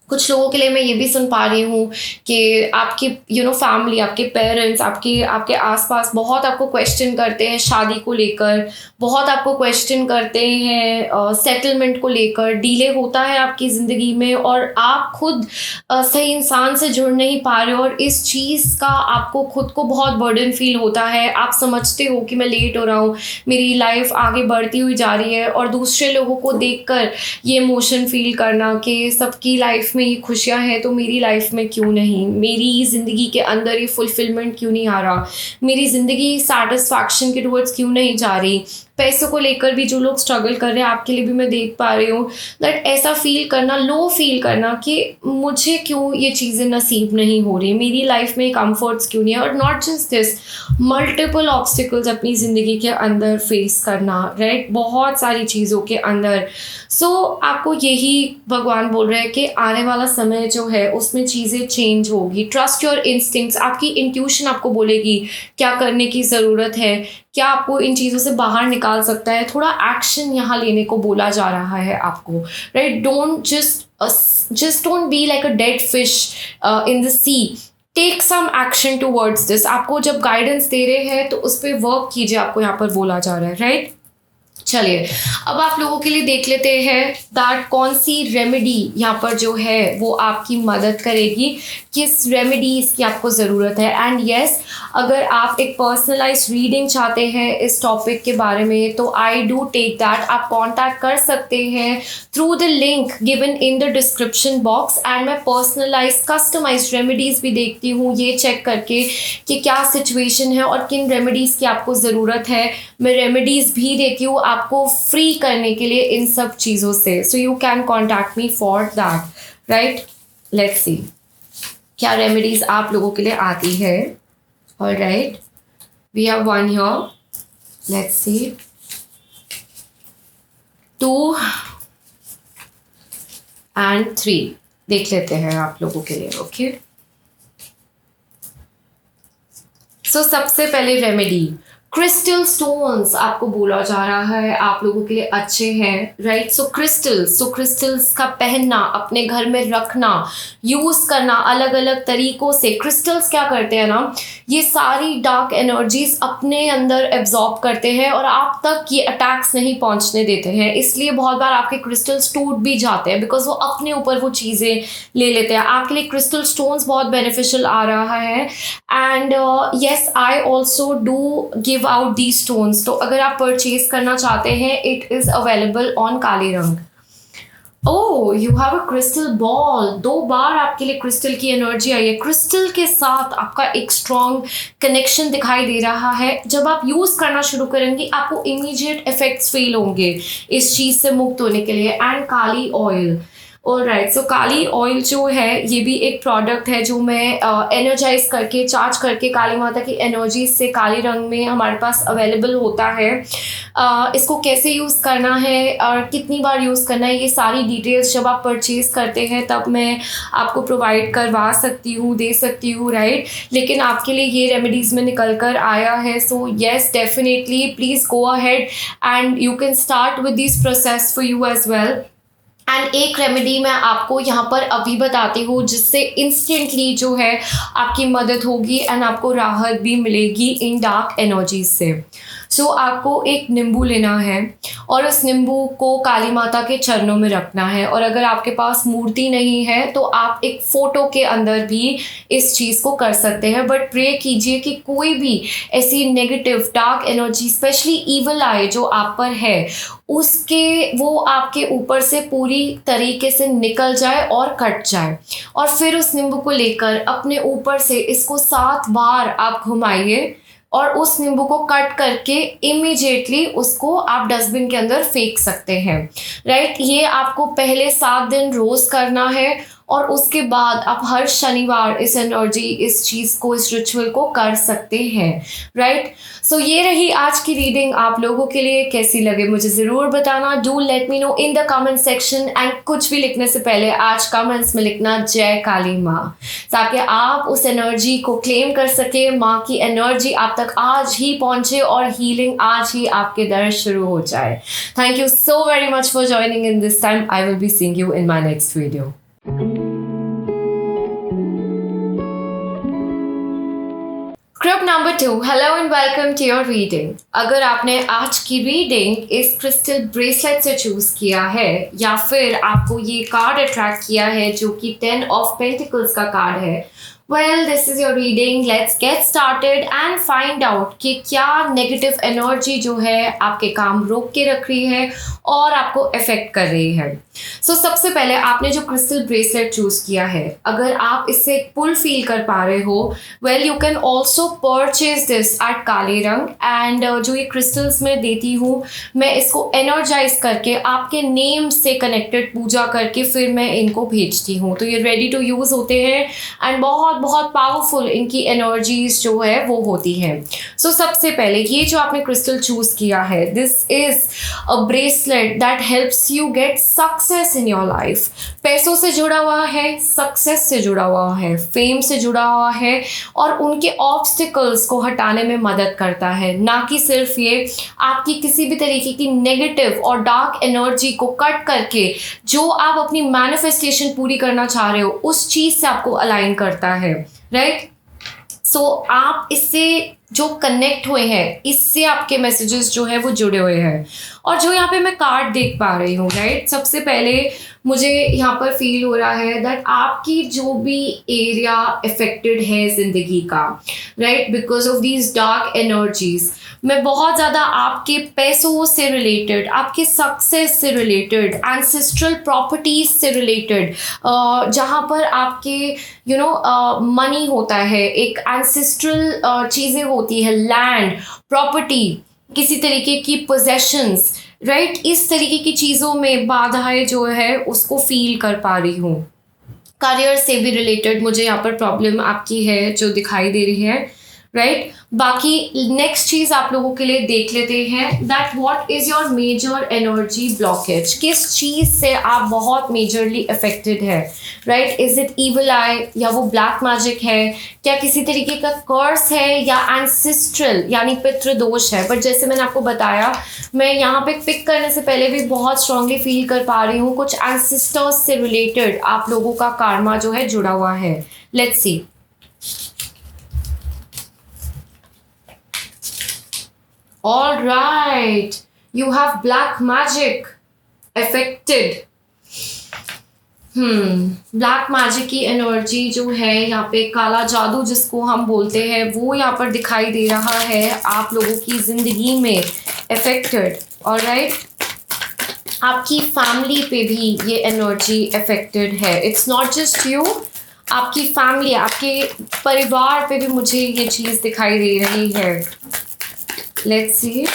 कुछ लोगों के लिए मैं ये भी सुन पा रही हूँ कि आपकी फैमिली, आपके पेरेंट्स, आपके आसपास बहुत आपको क्वेश्चन करते हैं शादी को लेकर, बहुत आपको क्वेश्चन करते हैं सेटलमेंट को लेकर, डिले होता है आपकी ज़िंदगी में और आप खुद सही इंसान से जुड़ नहीं पा रहे हो, और इस चीज़ का आपको खुद को बहुत बर्डन फील होता है। आप समझते हो कि मैं लेट हो रहा हूँ, मेरी लाइफ आगे बढ़ती हुई जा रही है, और दूसरे लोगों को देखकर ये इमोशन फील करना कि सबकी लाइफ में ये खुशियाँ हैं तो मेरी लाइफ में क्यों नहीं, मेरी ज़िंदगी के अंदर ये फुलफिलमेंट क्यों नहीं आ रहा, मेरी ज़िंदगी सेटिस्फैक्शन के टुवर्ड्स क्यों नहीं जा रही। पैसों को लेकर भी जो लोग स्ट्रगल कर रहे हैं, आपके लिए भी मैं देख पा रही हूँ दैट ऐसा फील करना, लो फील करना कि मुझे क्यों ये चीज़ें नसीब नहीं हो रही, मेरी लाइफ में कंफर्ट्स क्यों नहीं है, और not just this, multiple obstacles अपनी ज़िंदगी के अंदर फेस करना, राइट? बहुत सारी चीज़ों के अंदर। सो आपको यही भगवान बोल रहे हैं कि आने वाला समय जो है उसमें चीज़ें चेंज होगी। ट्रस्ट योर इंस्टिंक्ट्स, आपकी इंट्यूशन आपको बोलेगी क्या करने की ज़रूरत है, क्या आपको इन चीज़ों से बाहर निकाल सकता है, थोड़ा एक्शन यहाँ लेने को बोला जा रहा है आपको, right? Don't just don't be like a dead fish in the sea, take some action towards this. आपको जब गाइडेंस दे रहे हैं तो उस पर वर्क कीजिए, आपको यहाँ पर बोला जा रहा है, राइट? चलिए अब आप लोगों के लिए देख लेते हैं दैट कौन सी रेमेडी यहाँ पर जो है वो आपकी मदद करेगी, किस रेमेडीज़ की आपको ज़रूरत है। एंड यस, अगर आप एक पर्सनलाइज रीडिंग चाहते हैं इस टॉपिक के बारे में तो आई डू टेक दैट, आप कॉन्टैक्ट कर सकते हैं through the link given in the description box. And मैं पर्सनलाइज कस्टमाइज रेमेडीज़ भी देखती हूँ ये चेक करके कि क्या सिचुएशन है और किन रेमेडीज़ की आपको ज़रूरत है। मैं रेमेडीज़ भी देती हूँ आपको फ्री करने के लिए इन सब चीज़ों से, so you can contact me for that, right? Let's see क्या रेमेडीज आप लोगों के लिए आती है। Alright, we have one here, let's see, 2 and 3 देख लेते हैं आप लोगों के लिए। ओके, सो सबसे पहले रेमेडी, क्रिस्टल स्टोन्स आपको बोला जा रहा है आप लोगों के लिए अच्छे हैं, राइट? सो क्रिस्टल्स का पहनना, अपने घर में रखना, यूज़ करना अलग अलग तरीक़ों से। क्रिस्टल्स क्या करते हैं ना, ये सारी डार्क एनर्जीज अपने अंदर एब्जॉर्ब करते हैं और आप तक ये अटैक्स नहीं पहुंचने देते हैं। इसलिए बहुत बार आपके क्रिस्टल्स टूट भी जाते हैं बिकॉज वो अपने ऊपर वो चीज़ें ले लेते हैं। आपके लिए क्रिस्टल स्टोन्स बहुत बेनिफिशियल आ रहा है। And yes, I also do give out the stones. तो अगर आप परचेज करना चाहते हैं, it is available on Kali Rang. Oh, you have a crystal ball. 2 बार आपके लिए क्रिस्टल की एनर्जी आई है। क्रिस्टल के साथ आपका एक स्ट्रॉन्ग कनेक्शन दिखाई दे रहा है। जब आप यूज़ करना शुरू करेंगे आपको इमीडिएट इफेक्ट्स फील होंगे इस चीज़ से मुक्त होने के लिए। And Kali oil, alright. So Kali oil जो है ये भी एक प्रोडक्ट है जो मैं एनर्जाइज करके, चार्ज करके काली माता की एनर्जी से काली रंग में हमारे पास अवेलेबल होता है। इसको कैसे यूज़ करना है और कितनी बार यूज़ करना है, ये सारी डिटेल्स जब आप परचेज़ करते हैं तब मैं आपको प्रोवाइड करवा सकती हूँ, दे सकती हूँ, राइट? लेकिन आपके लिए ये रेमेडीज़ में निकल कर आया है। So yes, definitely please go ahead and you can start with this process for you as well. And एक रेमेडी मैं आपको यहाँ पर अभी बताती हूँ जिससे इंस्टेंटली जो है आपकी मदद होगी एंड आपको राहत भी मिलेगी इन डार्क एनर्जीज से। सो आपको एक नींबू लेना है और उस नींबू को काली माता के चरणों में रखना है। और अगर आपके पास मूर्ति नहीं है तो आप एक फ़ोटो के अंदर भी इस चीज़ को कर सकते हैं। बट प्रे कीजिए कि कोई भी ऐसी negative dark energy, specially evil आई जो आप पर है, वो आपके ऊपर से पूरी तरीके से निकल जाए और कट जाए। और फिर उस नींबू को लेकर अपने ऊपर से इसको 7 बार आप घुमाइए और उस नींबू को कट करके इमीडिएटली उसको आप डस्टबिन के अंदर फेंक सकते हैं, राइट? ये आपको पहले 7 दिन रोज़ करना है और उसके बाद आप हर शनिवार इस एनर्जी, इस चीज़ को, इस रिचुअल को कर सकते हैं, राइट? सो ये रही आज की रीडिंग। आप लोगों के लिए कैसी लगे मुझे ज़रूर बताना। Do let me know in the comment section. And कुछ भी लिखने से पहले आज कमेंट्स में लिखना जय काली माँ, ताकि आप उस एनर्जी को क्लेम कर सके। माँ की एनर्जी आप तक आज ही पहुँचे और हीलिंग आज ही आपके दर शुरू हो जाए। Thank you so very much for joining in this time. I will be seeing you in my next video. Group number 2, hello and welcome to your reading. अगर आपने आज की रीडिंग इस क्रिस्टल ब्रेसलेट से चूज किया है या फिर आपको ये कार्ड अट्रैक्ट किया है जो कि 10 ऑफ पेंटिकल्स का कार्ड है, well, this is your reading. Let's get started and find out कि क्या नेगेटिव एनर्जी जो है आपके काम रोक के रख रही है और आपको अफेक्ट कर रही है। सो सबसे पहले आपने जो क्रिस्टल ब्रेसलेट चूज किया है, अगर आप इससे पुल फील कर पा रहे हो, well you can also purchase this at Kali Rang. And जो ये क्रिस्टल्स मैं देती हूँ, मैं इसको एनर्जाइज करके आपके नेम से कनेक्टेड पूजा करके फिर मैं इनको भेजती हूँ। तो ये रेडी टू यूज़ होते हैं एंड बहुत बहुत पावरफुल इनकी एनर्जीज जो है वो होती है। सो सबसे पहले ये जो आपने क्रिस्टल चूज किया है, this is a bracelet that helps you get success in your life. पैसों से जुड़ा हुआ है, सक्सेस से जुड़ा हुआ है, फेम से जुड़ा हुआ है और उनके ऑब्स्टिकल्स को हटाने में मदद करता है। ना कि सिर्फ ये आपकी किसी भी तरीके की नेगेटिव और डार्क एनर्जी को कट करके जो आप अपनी मैनिफेस्टेशन पूरी करना चाह रहे हो उस चीज़ से आपको अलाइन करता है, राइट? सो आप इससे जो कनेक्ट हुए हैं, इससे आपके मैसेजेस जो है वो जुड़े हुए हैं। और जो यहाँ पे मैं कार्ड देख पा रही हूँ, राइट, सबसे पहले मुझे यहाँ पर फील हो रहा है दैट आपकी जो भी एरिया अफेक्टेड है ज़िंदगी का, right, because of these dark energies, मैं बहुत ज़्यादा आपके पैसों से रिलेटेड, आपके सक्सेस से रिलेटेड, एंसेस्ट्रल प्रॉपर्टीज से रिलेटेड, जहाँ पर आपके मनी होता है, एक एंसेस्ट्रल चीज़ें होती है, लैंड, प्रॉपर्टी, किसी तरीके की पोजेशंस, राइट, इस तरीके की चीज़ों में बाधाएं जो है उसको फील कर पा रही हूँ। करियर से भी रिलेटेड मुझे यहाँ पर प्रॉब्लम आपकी है जो दिखाई दे रही है, राइट। बाकी नेक्स्ट चीज आप लोगों के लिए देख लेते हैं that what is your major energy blockage, किस चीज से आप बहुत मेजरली अफेक्टेड है, right. Is it evil eye, या वो ब्लैक मैजिक है, क्या किसी तरीके का कर्स है, या एंसेस्ट्रल यानी पितृदोष है। बट जैसे मैंने आपको बताया, मैं यहाँ पे पिक करने से पहले भी बहुत स्ट्रांगली फील कर पा रही हूँ कुछ एंसेस्टर्स से रिलेटेड आप लोगों का कार्मा जो है जुड़ा हुआ है। Let's see. All right, you have black magic affected. Black magic की एनर्जी जो है यहाँ पे, काला जादू जिसको हम बोलते हैं, वो यहाँ पर दिखाई दे रहा है आप लोगों की जिंदगी में अफेक्टेड। ऑलराइट, आपकी फैमिली पे भी ये एनर्जी अफेक्टेड है। इट्स नॉट जस्ट यू, आपकी फैमिली, आपके परिवार पे भी मुझे ये चीज़ दिखाई दे रही है। Let's see.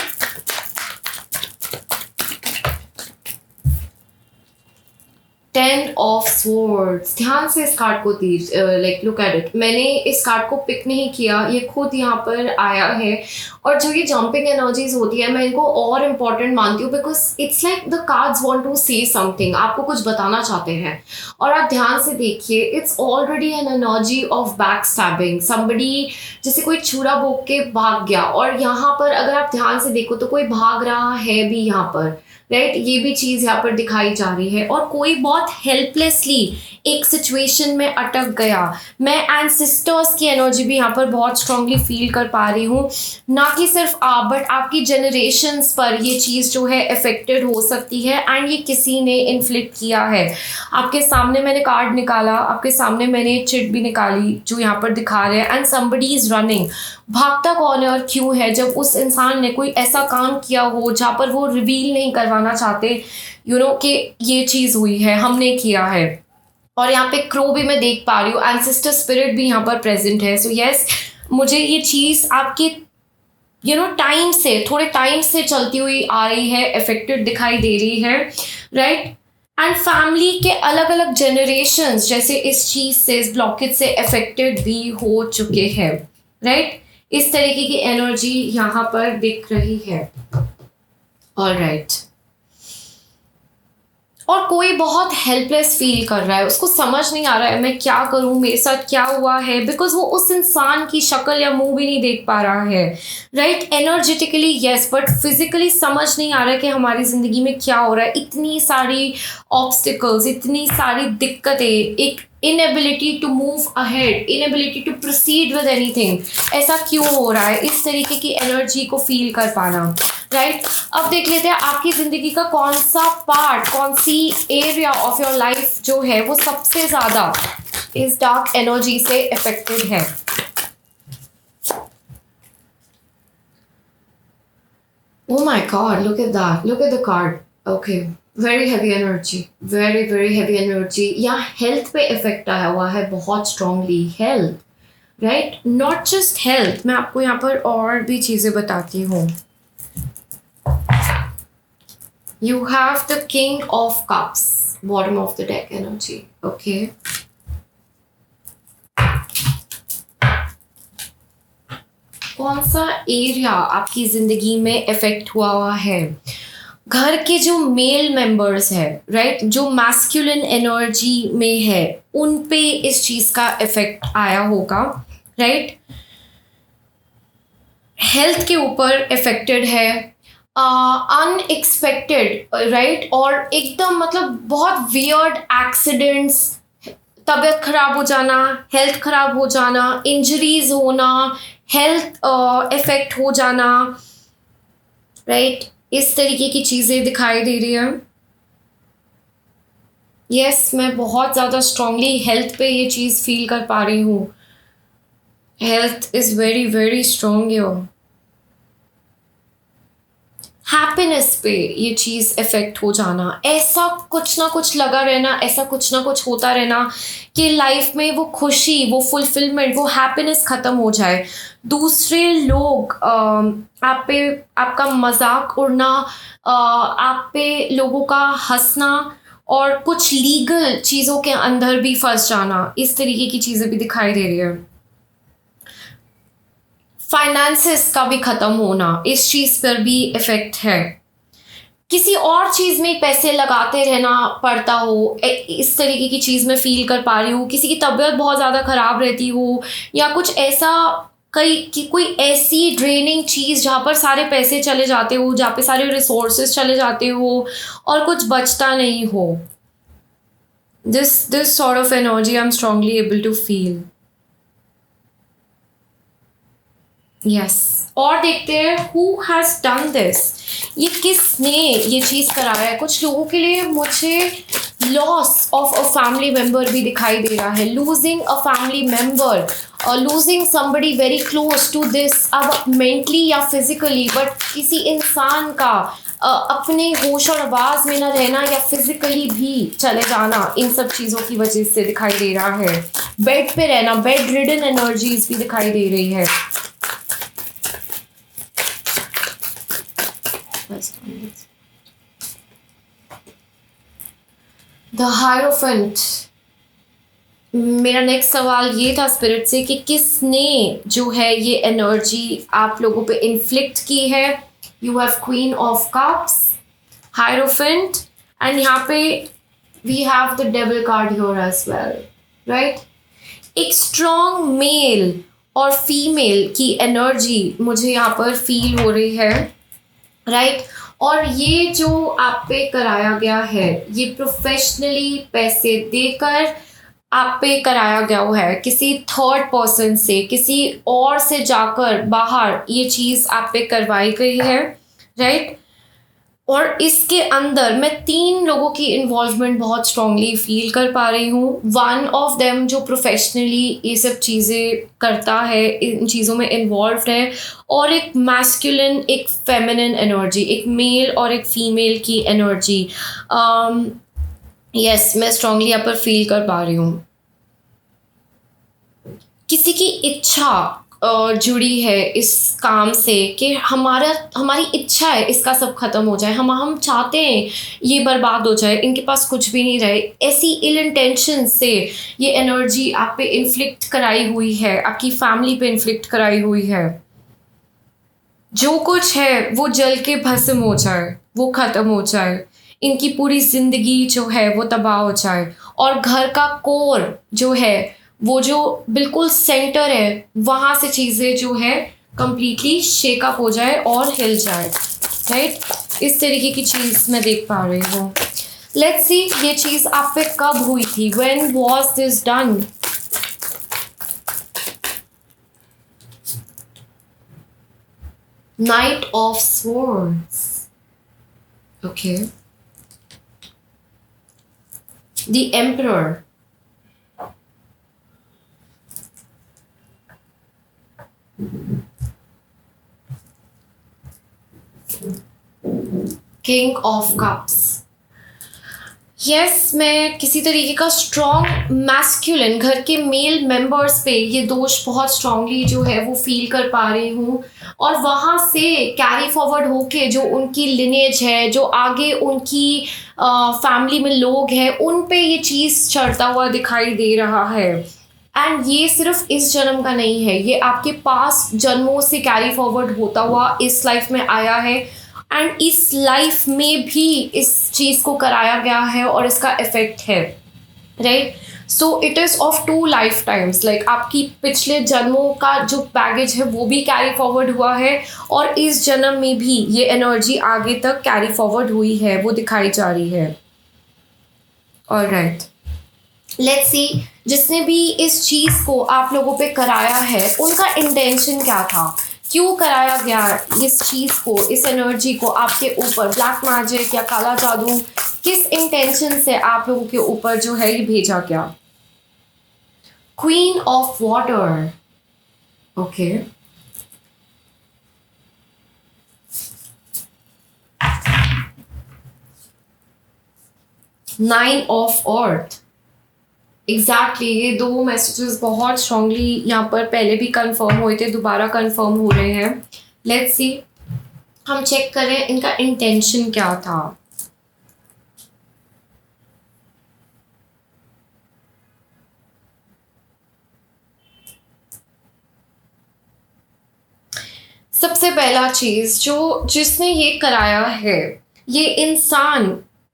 Ten of swords, ध्यान से इस कार्ड को लाइक लुक एट इट। मैंने इस कार्ड को पिक नहीं किया, ये खुद यहाँ पर आया है। और जो ये जंपिंग एनर्जीज होती है, मैं इनको और इम्पॉर्टेंट मानती हूँ because it's like the cards want to say something, आपको कुछ बताना चाहते हैं। और आप ध्यान से देखिए, it's already an energy of back stabbing, somebody जैसे कोई छुरा भोग के भाग गया। और यहाँ पर अगर आप ध्यान से देखो तो कोई भाग रहा है भी यहाँ पर, राइट। ये भी चीज़ यहाँ पर दिखाई जा रही है। और कोई बहुत हेल्पलेसली एक सिचुएशन में अटक गया। मैं एंसेस्टर्स की एनर्जी भी यहाँ पर बहुत स्ट्रांगली फील कर पा रही हूँ, ना कि सिर्फ आप बट आपकी जनरेशन्स पर ये चीज़ जो है अफेक्टेड हो सकती है। एंड ये किसी ने इन्फ्लिक्ट किया है। आपके सामने मैंने कार्ड निकाला, आपके सामने मैंने चिट भी निकाली जो यहाँ पर दिखा रहे हैं। एंड समबडी इज़ रनिंग, भागता कौन है और क्यों है? जब उस इंसान ने कोई ऐसा काम किया हो जहाँ पर वो रिवील नहीं करवाना चाहते कि ये चीज़ हुई है, हमने किया है। और यहाँ पे क्रो भी मैं देख पा रही हूँ, एंसेस्टर स्पिरिट भी यहाँ पर प्रेजेंट है। सो यस, मुझे ये चीज़ आपके टाइम से, थोड़े टाइम से चलती हुई आ रही है, इफेक्टेड दिखाई दे रही है, राइट। एंड फैमिली के अलग अलग जनरेशन्स जैसे इस चीज़ से, इस ब्लॉकेज से अफेक्टेड भी हो चुके हैं, राइट। इस तरीके की एनर्जी यहाँ पर दिख रही है। ऑलराइट, और कोई बहुत हेल्पलेस फील कर रहा है, उसको समझ नहीं आ रहा है मैं क्या करूं, मेरे साथ क्या हुआ है, बिकॉज वो उस इंसान की शक्ल या मुंह भी नहीं देख पा रहा है, right. Energetically yes, but physically समझ नहीं आ रहा है कि हमारी ज़िंदगी में क्या हो रहा है। इतनी सारी ऑब्स्टिकल्स, इतनी सारी दिक्कतें, एक inability to move ahead, inability to proceed with anything. ऐसा क्यों हो रहा है? इस तरीके की एनर्जी को फील कर पाना, राइट। अब देख लेते हैं आपकी ज़िंदगी का कौन सा पार्ट, कौन सी एरिया ऑफ योर लाइफ जो है वो सबसे ज़्यादा इस डार्क एनर्जी से अफेक्टेड है। Oh my God, look at that. Look at the card. Okay. Very heavy energy. Very, very heavy energy. यहाँ हेल्थ पे इफेक्ट आया हुआ है बहुत strongly. Health, right, not just health. मैं आपको यहाँ पर और भी चीज़ें बताती हूँ। You have the King of Cups, bottom of the deck energy. Okay. कौन सा एरिया आपकी जिंदगी में इफेक्ट हुआ है? घर के जो मेल मेंबर्स है, राइट, जो मैस्कुलिन एनर्जी में है, उन पे इस चीज का इफेक्ट आया होगा, राइट। हेल्थ के ऊपर इफेक्टेड है, अनएक्सपेक्टेड, राइट, और एकदम मतलब बहुत वियर्ड एक्सीडेंट्स, तबीयत खराब हो जाना, हेल्थ खराब हो जाना, इंजरीज होना, हेल्थ इफेक्ट हो जाना, राइट। इस तरीके की चीज़ें दिखाई दे रही है। यस, मैं बहुत ज़्यादा स्ट्रांगली हेल्थ पे ये चीज़ फील कर पा रही हूँ। Health is very very strong your. Happiness पे ये चीज़ इफेक्ट हो जाना, ऐसा कुछ ना कुछ लगा रहना, ऐसा कुछ ना कुछ होता रहना कि लाइफ में वो खुशी, वो फुलफिलमेंट, वो हैप्पीनेस ख़त्म हो जाए। दूसरे लोग आप पे, आपका मजाक उड़ना, आप पे लोगों का हंसना, और कुछ लीगल चीज़ों के अंदर भी फंस जाना, इस तरीके की चीज़ें भी दिखाई दे रही है। फाइनेंसेस का भी ख़त्म होना, इस चीज़ पर भी इफ़ेक्ट है। किसी और चीज़ में पैसे लगाते रहना पड़ता हो, इस तरीके की चीज़ मैं फ़ील कर पा रही हूँ। किसी की तबीयत बहुत ज़्यादा ख़राब रहती हो या कुछ ऐसा, कोई ऐसी ड्रेनिंग चीज़ जहाँ पर सारे पैसे चले जाते हो, जहाँ पे सारे रिसोर्सेज चले जाते हो और कुछ बचता नहीं हो। This sort of energy I am strongly able to feel. Yes, और देखते हैं हु हैज़ डन दिस, ये किसने ये चीज़ कराया है। कुछ लोगों के लिए मुझे loss of a family member भी दिखाई दे रहा है, लूजिंग अ फैमिली मेम्बर और losing somebody very close to this, अब मेंटली या फिजिकली, बट किसी इंसान का अपने होश और आवाज़ में ना रहना या फिजिकली भी चले जाना, इन सब चीज़ों की वजह से दिखाई दे रहा है। बेड पे रहना, बेड रिडन एनर्जीज भी दिखाई दे रही है। The hierophant. मेरा नेक्स्ट सवाल ये था स्पिरिट से कि किसने जो है ये एनर्जी आप लोगों पे इन्फ्लिक्ट की है। You have queen of cups, hierophant, and यहाँ पे we have the devil card here as well, right. एक स्ट्रॉन्ग मेल और फीमेल की एनर्जी मुझे यहाँ पर फील हो रही है, राइट। और ये जो आप पे कराया गया है, ये प्रोफेशनली पैसे देकर आप पे कराया गया है, किसी थर्ड पर्सन से, किसी और से जाकर बाहर ये चीज़ आप पे करवाई गई है, राइट। और इसके अंदर मैं 3 लोगों की इन्वॉल्वमेंट बहुत स्ट्रांगली फील कर पा रही हूँ। वन ऑफ देम जो प्रोफेशनली ये सब चीज़ें करता है, इन चीज़ों में इन्वॉल्व है, और एक मैस्कुलिन, एक फेमिनिन एनर्जी, एक मेल और एक फीमेल की एनर्जी। यस, मैं स्ट्रांगली यहाँ पर फील कर पा रही हूँ। किसी की इच्छा जुड़ी है इस काम से कि हमारी इच्छा है इसका सब खत्म हो जाए, हम चाहते हैं ये बर्बाद हो जाए, इनके पास कुछ भी नहीं रहे। ऐसी इल इंटेंशन से ये एनर्जी आप पे इन्फ्लिक्ट कराई हुई है, आपकी फैमिली पे इन्फ्लिक्ट कराई हुई है। जो कुछ है वो जल के भस्म हो जाए, वो खत्म हो जाए, इनकी पूरी जिंदगी जो है वो तबाह हो जाए, और घर का कोर जो है, वो जो बिल्कुल सेंटर है, वहाँ से चीज़ें जो है कंप्लीटली शेक अप हो जाए और हिल जाए, राइट। इस तरीके की चीज़ मैं देख पा रही हूँ। लेट्स सी ये चीज़ आप पे कब हुई थी, when was this done. Knight of Swords. Okay. The Emperor. King of Cups. Yes, मैं किसी तरीके का स्ट्रॉन्ग मैस्कुलिन, घर के मेल मेंबर्स पे ये दोष बहुत स्ट्रांगली जो है वो फील कर पा रही हूँ, और वहाँ से कैरी फॉरवर्ड होके जो उनकी लिनेज है, जो आगे उनकी फैमिली में लोग हैं, उन पे ये चीज़ चढ़ता हुआ दिखाई दे रहा है। एंड ये सिर्फ इस जन्म का नहीं है, ये आपके पास जन्मों से कैरी फॉरवर्ड होता हुआ इस लाइफ में आया है, एंड इस लाइफ में भी इस चीज़ को कराया गया है और इसका इफेक्ट है, right. So it is of 2 life times, like आपकी पिछले जन्मों का जो बैगेज है वो भी कैरी फॉरवर्ड हुआ है, और इस जन्म में भी ये एनर्जी आगे तक कैरी फॉरवर्ड हुई है, वो दिखाई जा रही है। ऑलराइट, लेट्स सी जिसने भी इस चीज़ को आप लोगों पे कराया है, उनका इंटेंशन क्या था, क्यों कराया गया इस चीज़ को, इस एनर्जी को आपके ऊपर, ब्लैक मैजिक या काला जादू, किस इंटेंशन से आप लोगों के ऊपर जो है ये भेजा गया। Queen of water. Okay, nine of earth. Exactly ये 2 मैसेजेस बहुत स्ट्रांगली यहाँ पर पहले भी कंफर्म हुए थे, दोबारा कंफर्म हो रहे हैं। लेट्स सी, हम चेक करें इनका इंटेंशन क्या था। सबसे पहला चीज़ जो जिसने ये कराया है, ये इंसान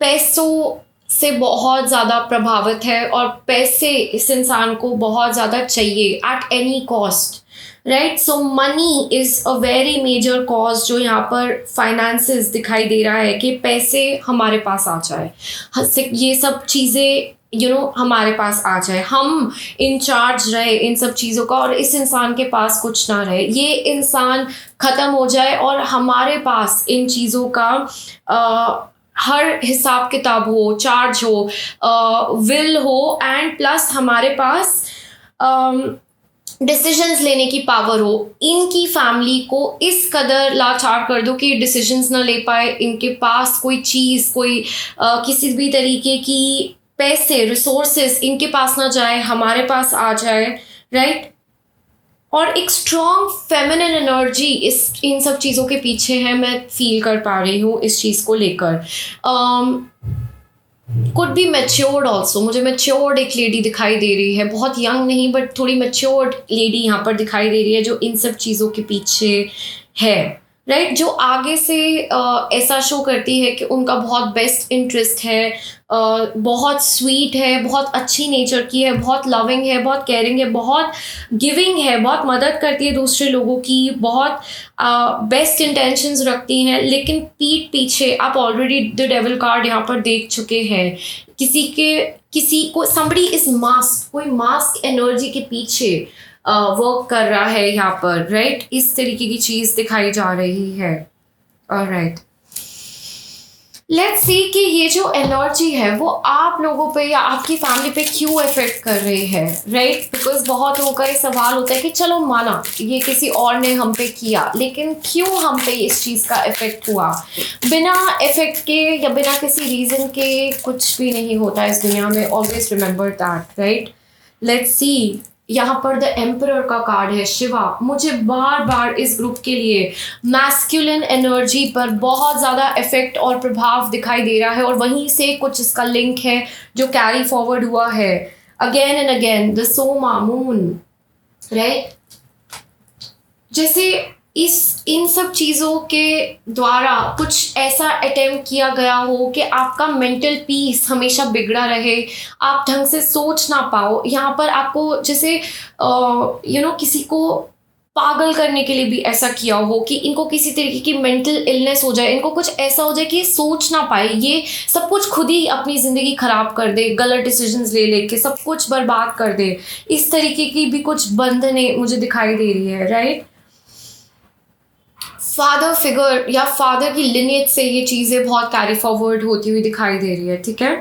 पैसों से बहुत ज़्यादा प्रभावित है और पैसे इस इंसान को बहुत ज़्यादा चाहिए at any cost, right? So money is a very major cause जो यहाँ पर फाइनेंसेस दिखाई दे रहा है कि पैसे हमारे पास आ जाए, ये सब चीज़ें हमारे पास आ जाए, हम इंचार्ज रहे इन सब चीज़ों का और इस इंसान के पास कुछ ना रहे, ये इंसान ख़त्म हो जाए और हमारे पास इन चीज़ों का हर हिसाब किताब हो, चार्ज हो, विल हो एंड प्लस हमारे पास डिसीजंस लेने की पावर हो। इनकी फैमिली को इस कदर लाचार कर दो कि डिसीजंस ना ले पाए, इनके पास कोई चीज़, कोई किसी भी तरीके की पैसे, रिसोर्सेस इनके पास ना जाए, हमारे पास आ जाए, राइट? और एक स्ट्रॉन्ग फेमिनिन एनर्जी इन सब चीज़ों के पीछे है, मैं फील कर पा रही हूँ इस चीज़ को लेकर। कुड बी मैच्योर्ड ऑल्सो, मुझे मैच्योर्ड एक लेडी दिखाई दे रही है, बहुत यंग नहीं बट थोड़ी मैच्योर्ड लेडी यहाँ पर दिखाई दे रही है जो इन सब चीज़ों के पीछे है, राइट? जो आगे से ऐसा शो करती है कि उनका बहुत बेस्ट इंटरेस्ट है, बहुत स्वीट है, बहुत अच्छी नेचर की है, बहुत लविंग है, बहुत केयरिंग है, बहुत गिविंग है, बहुत मदद करती है दूसरे लोगों की, बहुत बेस्ट इंटेंशंस रखती हैं, लेकिन पीठ पीछे आप ऑलरेडी द डेविल कार्ड यहाँ पर देख चुके हैं। किसी को somebody is masked, कोई मास्क एनर्जी के पीछे वर्क कर रहा है यहाँ पर, राइट? इस तरीके की चीज़ दिखाई जा रही है। ऑलराइट, लेट्स सी कि ये जो एनर्जी है वो आप लोगों पे या आपकी फैमिली पे क्यों इफेक्ट कर रही है, राइट? बिकॉज बहुत लोगों का ये सवाल होता है कि चलो माना ये किसी और ने हम पे किया, लेकिन क्यों हम पे इस चीज़ का इफेक्ट हुआ? बिना इफेक्ट के या बिना किसी रीज़न के कुछ भी नहीं होता इस दुनिया में, always remember that, right? Let's सी, यहाँ पर द एम्परर का कार्ड है, शिवा। मुझे बार बार इस ग्रुप के लिए मैस्कुलिन एनर्जी पर बहुत ज़्यादा इफेक्ट और प्रभाव दिखाई दे रहा है और वहीं से कुछ इसका लिंक है जो कैरी फॉरवर्ड हुआ है again and again, the Soma moon, right? जैसे इन सब चीज़ों के द्वारा कुछ ऐसा अटेम्प्ट किया गया हो कि आपका मेंटल पीस हमेशा बिगड़ा रहे, आप ढंग से सोच ना पाओ। यहाँ पर आपको जैसे किसी को पागल करने के लिए भी ऐसा किया हो कि इनको किसी तरीके की मेंटल इलनेस हो जाए, इनको कुछ ऐसा हो जाए कि सोच ना पाए, ये सब कुछ खुद ही अपनी ज़िंदगी ख़राब कर दे, गलत डिसीजंस ले लेके सब कुछ बर्बाद कर दे। इस तरीके की भी कुछ बंधनें मुझे दिखाई दे रही है, राइट? फादर फिगर या फादर की लिनियज से ये चीज़ें बहुत कैरी फॉरवर्ड होती हुई दिखाई दे रही है, ठीक है?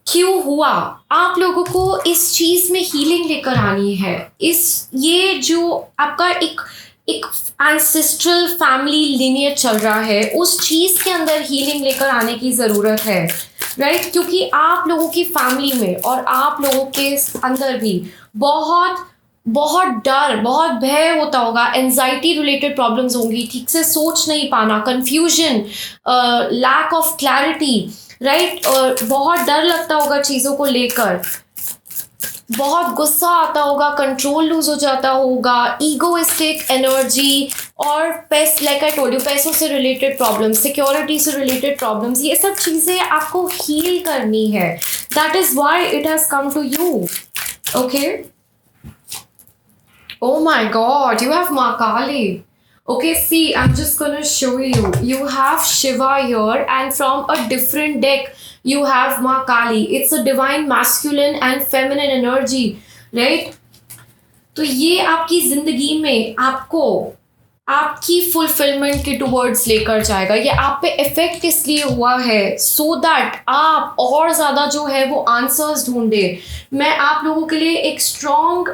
क्यों हुआ? आप लोगों को इस चीज़ में हीलिंग लेकर आनी है। ये जो आपका एक एंसेस्ट्रल फैमिली लिनियज चल रहा है, उस चीज़ के अंदर हीलिंग लेकर आने की ज़रूरत है, राइट? क्योंकि आप लोगों की फैमिली में और आप लोगों के अंदर भी बहुत डर, बहुत भय होता होगा, एंजाइटी रिलेटेड प्रॉब्लम्स होंगी, ठीक से सोच नहीं पाना, confusion, lack of clarity, right? और बहुत डर लगता होगा चीज़ों को लेकर, बहुत गुस्सा आता होगा, कंट्रोल लूज हो जाता होगा, ईगोइस्टिक एनर्जी और लाइक आई टोल्ड यू, पैसों से रिलेटेड प्रॉब्लम्स, सिक्योरिटी से रिलेटेड प्रॉब्लम्स, ये सब चीज़ें आपको हील करनी है। That is why it has come to you, okay? Oh my god, you have Mahakali. Okay, see, I'm just gonna show you. You have Shiva here, and from a different deck, you have Mahakali. It's a divine masculine and feminine energy, right? तो ये आपकी जिंदगी में आपको आपकी fulfilment के towards लेकर जाएगा। ये आप पे इफेक्ट इसलिए हुआ है सो दैट आप और ज़्यादा जो है वो आंसर्स ढूंढे। मैं आप लोगों के लिए एक स्ट्रॉन्ग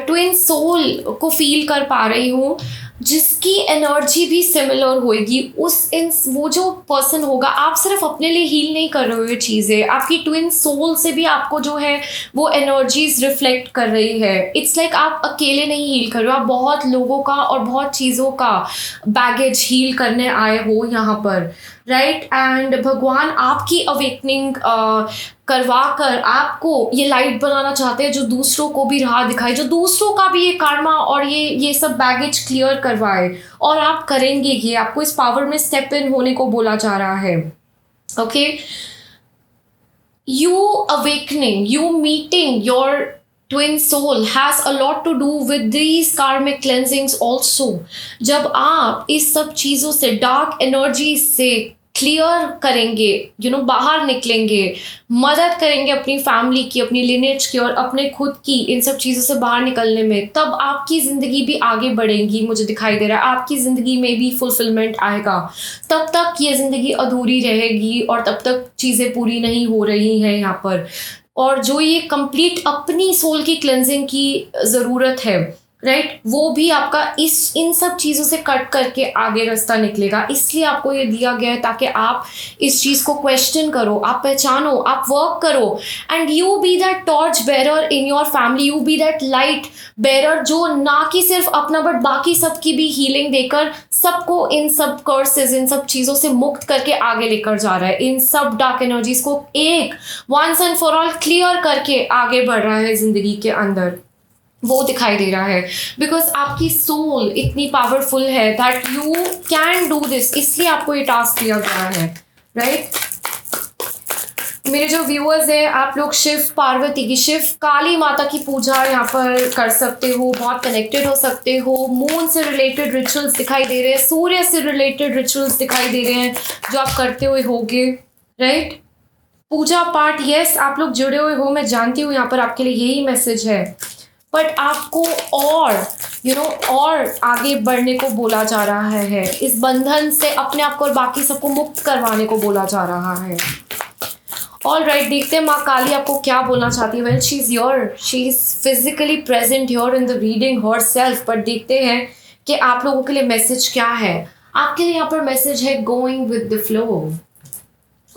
ट्विन सोल को फील कर पा रही हूँ, जिसकी एनर्जी भी सिमिलर होएगी। वो जो पर्सन होगा, आप सिर्फ अपने लिए हील नहीं कर रहे हो ये चीज़ें, आपकी ट्विन सोल से भी आपको जो है वो एनर्जीज रिफ्लेक्ट कर रही है। इट्स लाइक आप अकेले नहीं हील कर रहे हो, आप बहुत लोगों का और बहुत चीज़ों का बैगेज हील करने आए हो यहाँ पर, राइट? एंड भगवान आपकी अवेकनिंग करवा कर आपको ये लाइट बनाना चाहते हैं जो दूसरों को भी राह दिखाए, जो दूसरों का भी ये karma और ये सब बैगेज क्लियर करवाए। और आप करेंगे ये, आपको इस पावर में स्टेप इन होने को बोला जा रहा है। Okay, you awakening, you meeting your twin soul has a lot to do with these karmic cleansings also। जब आप इस सब चीज़ों से, डार्क एनर्जी से क्लियर करेंगे, बाहर निकलेंगे, मदद करेंगे अपनी फैमिली की, अपनी लिनेज की और अपने खुद की, इन सब चीज़ों से बाहर निकलने में, तब आपकी ज़िंदगी भी आगे बढ़ेगी। मुझे दिखाई दे रहा है आपकी ज़िंदगी में भी फुलफिलमेंट आएगा। तब तक ये ज़िंदगी अधूरी रहेगी और तब तक चीज़ें पूरी नहीं हो रही हैं यहाँ पर। और जो ये कंप्लीट अपनी सोल की क्लेंजिंग की ज़रूरत है, राइट, वो भी आपका इन सब चीज़ों से कट करके आगे रास्ता निकलेगा। इसलिए आपको ये दिया गया है ताकि आप इस चीज़ को क्वेश्चन करो, आप पहचानो, आप वर्क करो, and you be that torch bearer in your family, you be that light bearer जो ना कि सिर्फ अपना बट बाकी सबकी भी हीलिंग देकर सबको इन सब कर्सेस, इन सब चीज़ों से मुक्त करके आगे लेकर जा रहा है। इन सब डार्क एनर्जीज को एक once and for all clear करके आगे बढ़ रहा है ज़िंदगी के अंदर। वो दिखाई दे रहा है बिकॉज आपकी सोल इतनी पावरफुल है that you can do this. इसलिए आपको ये टास्क दिया गया है, राइट। मेरे जो व्यूअर्स हैं, आप लोग शिव पार्वती की, शिव काली माता की पूजा यहाँ पर कर सकते हो, बहुत कनेक्टेड हो सकते हो। मून से रिलेटेड रिचुअल्स दिखाई दे रहे हैं, सूर्य से रिलेटेड रिचुअल्स दिखाई दे रहे हैं जो आप करते हुए होगे, राइट। पूजा पाठ, यस, आप लोग जुड़े हुए हो, मैं जानती हूँ यहाँ पर आपके लिए यही मैसेज है। बट आपको और और आगे बढ़ने को बोला जा रहा है, इस बंधन से अपने आप को और बाकी सबको मुक्त करवाने को बोला जा रहा है। ऑल राइट, देखते हैं माँ काली आपको क्या बोलना चाहती है। Well, she is physically present here in the reading herself. But देखते हैं कि आप लोगों के लिए मैसेज क्या है। आपके लिए यहाँ पर मैसेज है going with the flow.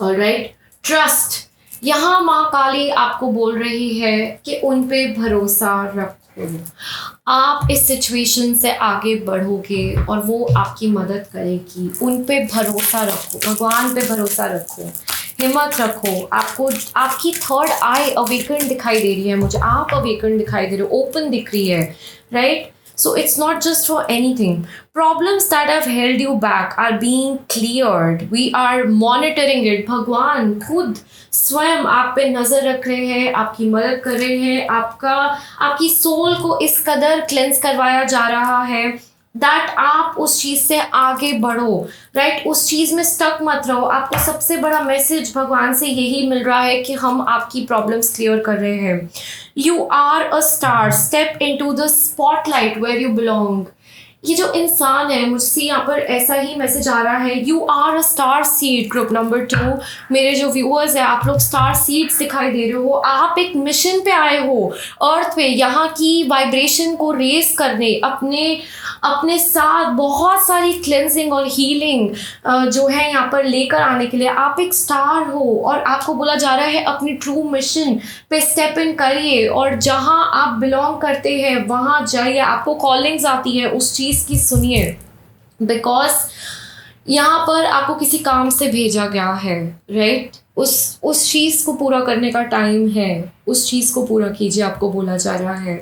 All right, trust. यहाँ माँ काली आपको बोल रही है कि उन पे भरोसा रखो, आप इस सिचुएशन से आगे बढ़ोगे और वो आपकी मदद करेगी। उन पे भरोसा रखो, भगवान पे भरोसा रखो, हिम्मत रखो। आपको आपकी थर्ड आई अवेकन दिखाई दे रही है मुझे, आप अवेकन दिखाई दे रहे हो, ओपन दिख रही है, right. So it's not just for anything. Problems that have held you back are being cleared. We are monitoring it. भगवान खुद स्वयं आप पे नजर रख रहे हैं, आपकी मदद कर रहे हैं, आपकी सोल को इस कदर क्लेंस करवाया जा रहा है दैट आप उस चीज़ से आगे बढ़ो, राइट। उस चीज़ में स्टक मत रहो। आपको सबसे बड़ा मैसेज भगवान से यही मिल रहा है कि हम आपकी प्रॉब्लम्स क्लियर कर रहे हैं। You are a star, step into the spotlight where you belong. ये जो इंसान है, मुझसे यहाँ पर ऐसा ही मैसेज आ रहा है, you are a star seed. Group number 2, मेरे जो व्यूअर्स हैं, आप लोग स्टार सीड्स दिखाई दे रहे हो। आप एक मिशन पे आए हो अर्थ पे, यहाँ की वाइब्रेशन को रेस करने, अपने साथ बहुत सारी क्लेंजिंग और हीलिंग जो है यहाँ पर लेकर आने के लिए। आप एक स्टार हो और आपको बोला जा रहा है अपनी ट्रू मिशन पे स्टेप इन करिए और जहाँ आप बिलोंग करते हैं वहाँ जाइए। आपको कॉलिंग्स आती है, उस चीज़ की सुनिए, बिकॉज यहाँ पर आपको किसी काम से भेजा गया है, राइट। उस चीज़ को पूरा करने का टाइम है, उस चीज़ को पूरा कीजिए, आपको बोला जा रहा है।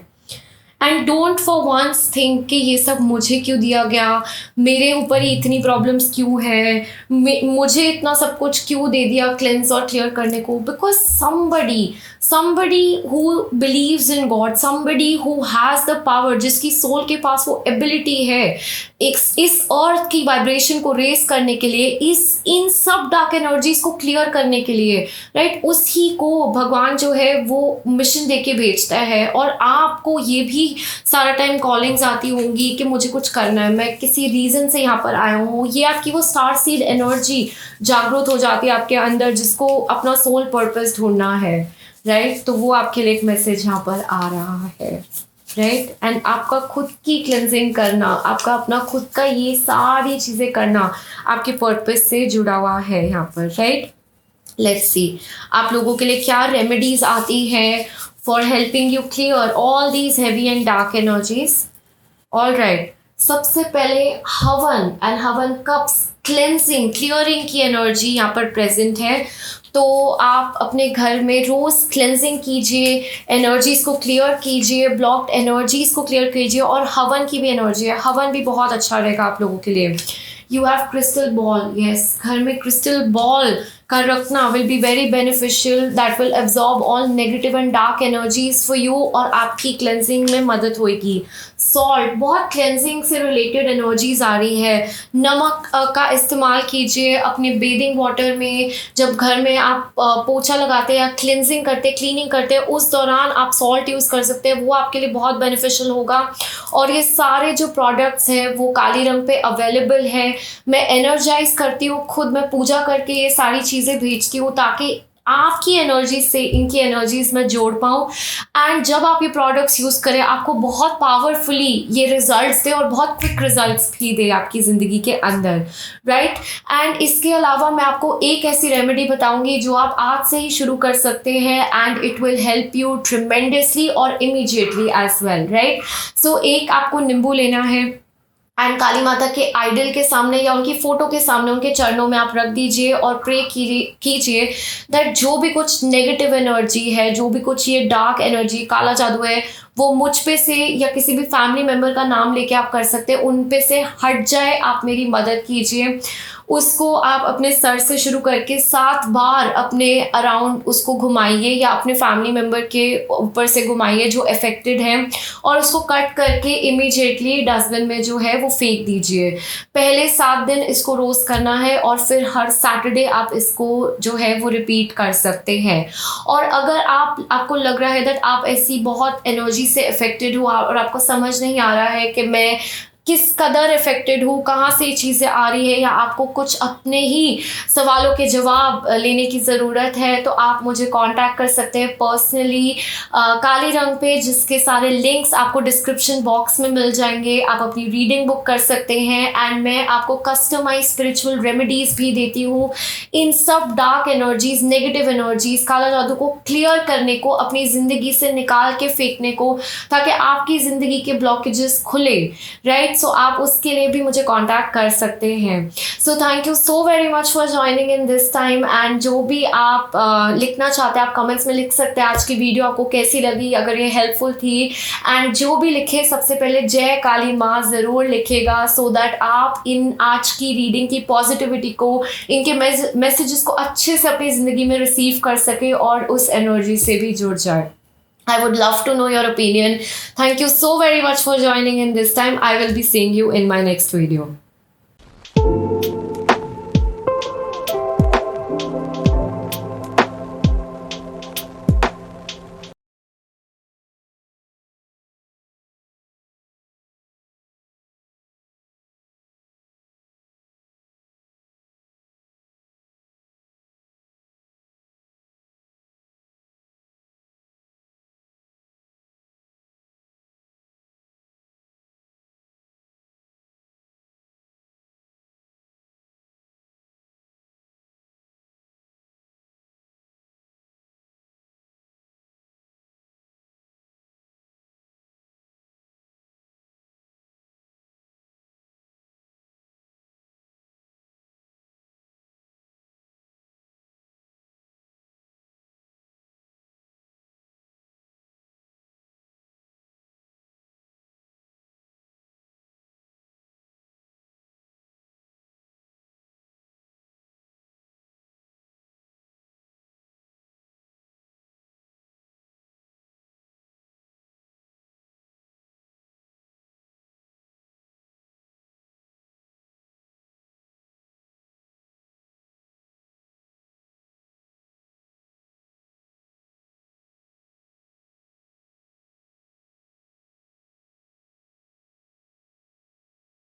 And don't for once think कि ये सब मुझे क्यों दिया गया, मेरे ऊपर ही इतनी प्रॉब्लम्स क्यों है, मुझे इतना सब कुछ क्यों दे दिया क्लेंस और क्लियर करने को। Because somebody who believes in God, somebody who has the power, जिसकी सोल के पास वो एबिलिटी है इस अर्थ की वाइब्रेशन को रेस करने के लिए, इन सब डार्क एनर्जीज को क्लियर करने के लिए, राइट। उसी को भगवान जो है वो मिशन देके भेजता है। और आपको ये भी सारा टाइम कॉलिंग्स आती होंगी कि मुझे कुछ करना है, मैं किसी रीज़न से यहाँ पर आया हूँ। ये आपकी वो स्टार सीड एनर्जी जागरूक हो जाती है आपके अंदर, जिसको अपना सोल पर्पस ढूंढना है, राइट। तो वो आपके लिए एक मैसेज यहाँ पर आ रहा है, राइट। एंड आपका खुद की क्लेंजिंग करना, आपका अपना खुद का ये सारी चीज़ें करना आपके पर्पस से जुड़ा हुआ है यहाँ पर, राइट। लेट्स सी आप लोगों के लिए क्या रेमेडीज आती हैं for helping you clear all these heavy and dark energies. All right, सबसे पहले हवन एंड हवन कप्स क्लेंजिंग क्लियरिंग की एनर्जी यहाँ पर प्रेजेंट है। तो आप अपने घर में रोज़ क्लेंजिंग कीजिए, एनर्जीज़ को क्लियर कीजिए, ब्लॉक्ड एनर्जीज़ को क्लियर कीजिए। और हवन की भी एनर्जी है, हवन भी बहुत अच्छा रहेगा आप लोगों के लिए। You have crystal ball, yes, घर में क्रिस्टल बॉल का रखना will be very beneficial, that will absorb all negative and dark energies for you और आपकी क्लेंजिंग में मदद होगी। सॉल्ट, बहुत क्लेंजिंग से रिलेटेड एनर्जीज आ रही है। नमक का इस्तेमाल कीजिए अपने बेदिंग वाटर में। जब घर में आप पोछा लगाते हैं या क्लिनजिंग करते, क्लीनिंग करते हैं, उस दौरान आप सॉल्ट यूज़ कर सकते हैं, वो आपके लिए बहुत बेनिफिशियल होगा। और ये सारे जो प्रोडक्ट्स हैं वो काली रंग पे अवेलेबल है। मैं एनर्जाइज करती हूँ खुद, मैं पूजा करके ये सारी चीज़ें भेजती हूँ ताकि आपकी एनर्जी से इनकी एनर्जीज में जोड़ पाऊँ। एंड जब आप ये प्रोडक्ट्स यूज़ करें आपको बहुत पावरफुली ये रिजल्ट्स दे और बहुत क्विक रिजल्ट्स भी दे आपकी ज़िंदगी के अंदर, राइट। एंड इसके अलावा मैं आपको एक ऐसी रेमेडी बताऊंगी जो आप आज से ही शुरू कर सकते हैं and it will help you tremendously और इमीडिएटली एज वेल, राइट। सो एक आपको नींबू लेना है एंड काली माता के आइडल के सामने या उनकी फ़ोटो के सामने, उनके चरणों में आप रख दीजिए और प्रे कीजिए दैट जो भी कुछ नेगेटिव एनर्जी है, जो भी कुछ ये डार्क एनर्जी, काला जादू है, वो मुझ पे से या किसी भी फैमिली मेम्बर का नाम लेके आप कर सकते हैं, उन पे से हट जाए, आप मेरी मदद कीजिए। उसको आप अपने सर से शुरू करके 7 बार अपने अराउंड उसको घुमाइए या अपने फैमिली मेम्बर के ऊपर से घुमाइए जो अफेक्टेड हैं, और उसको कट करके इमीडिएटली डस्टबिन में जो है वो फेंक दीजिए। पहले 7 दिन इसको रोज़ करना है और फिर हर सैटरडे आप इसको जो है वो रिपीट कर सकते हैं। और अगर आपको लग रहा है दैट आप ऐसी बहुत एनर्जी से अफेक्टेड हो और आपको समझ नहीं आ रहा है कि मैं किस कदर इफेक्टेड हूँ, कहाँ से चीज़ें आ रही है, या आपको कुछ अपने ही सवालों के जवाब लेने की ज़रूरत है, तो आप मुझे कांटेक्ट कर सकते हैं पर्सनली काले रंग पे, जिसके सारे लिंक्स आपको डिस्क्रिप्शन बॉक्स में मिल जाएंगे। आप अपनी रीडिंग बुक कर सकते हैं एंड मैं आपको कस्टमाइज स्पिरिचुअल रेमेडीज़ भी देती हूँ इन सब डार्क एनर्जीज़, नेगेटिव एनर्जीज़, काला जादू को क्लियर करने को, अपनी ज़िंदगी से निकाल के फेंकने को, ताकि आपकी ज़िंदगी के ब्लॉकेजेस खुले, राइट। सो आप उसके लिए भी मुझे कांटेक्ट कर सकते हैं। So thank you so very much for joining in this time. And जो भी आप लिखना चाहते हैं आप कमेंट्स में लिख सकते हैं। आज की वीडियो आपको कैसी लगी, अगर ये हेल्पफुल थी, एंड जो भी लिखे सबसे पहले जय काली माँ ज़रूर लिखेगा, सो दैट आप इन आज की रीडिंग की पॉजिटिविटी को, इनके मैसेजेस को अच्छे से अपनी ज़िंदगी में रिसीव कर सके और उस एनर्जी से भी जुड़ जाए। I would love to know your opinion. Thank you so very much for joining in this time. I will be seeing you in my next video.